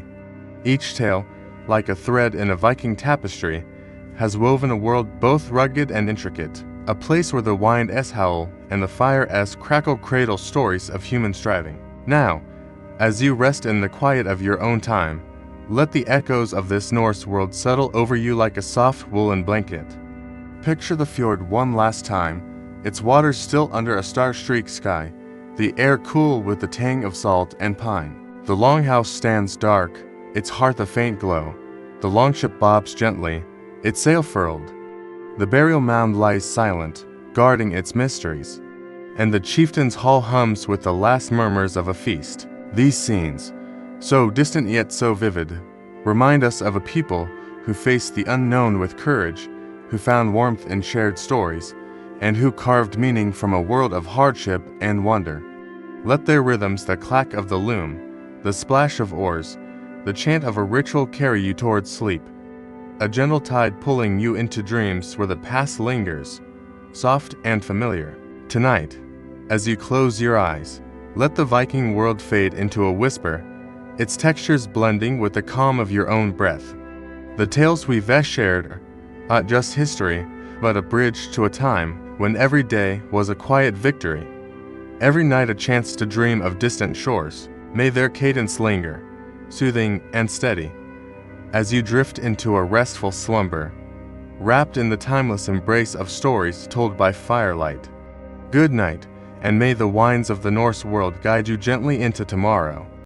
Each tale, like a thread in a Viking tapestry, has woven a world both rugged and intricate, a place where the wind howl and the fire crackle cradle stories of human striving. Now, as you rest in the quiet of your own time, let the echoes of this Norse world settle over you like a soft woolen blanket. Picture the fjord one last time, its waters still under a star-streaked sky, the air cool with the tang of salt and pine. The longhouse stands dark, its hearth a faint glow. The longship bobs gently, its sail furled. The burial mound lies silent, guarding its mysteries. And the chieftain's hall hums with the last murmurs of a feast. These scenes, so distant yet so vivid, remind us of a people who faced the unknown with courage, who found warmth in shared stories, and who carved meaning from a world of hardship and wonder. Let their rhythms, the clack of the loom, the splash of oars, the chant of a ritual carry you towards sleep, a gentle tide pulling you into dreams where the past lingers, soft and familiar. Tonight, as you close your eyes, let the Viking world fade into a whisper, its textures blending with the calm of your own breath. The tales we've shared aren't just history, but a bridge to a time when every day was a quiet victory, every night a chance to dream of distant shores. May their cadence linger, soothing and steady, as you drift into a restful slumber, wrapped in the timeless embrace of stories told by firelight. Good night, and may the winds of the Norse world guide you gently into tomorrow.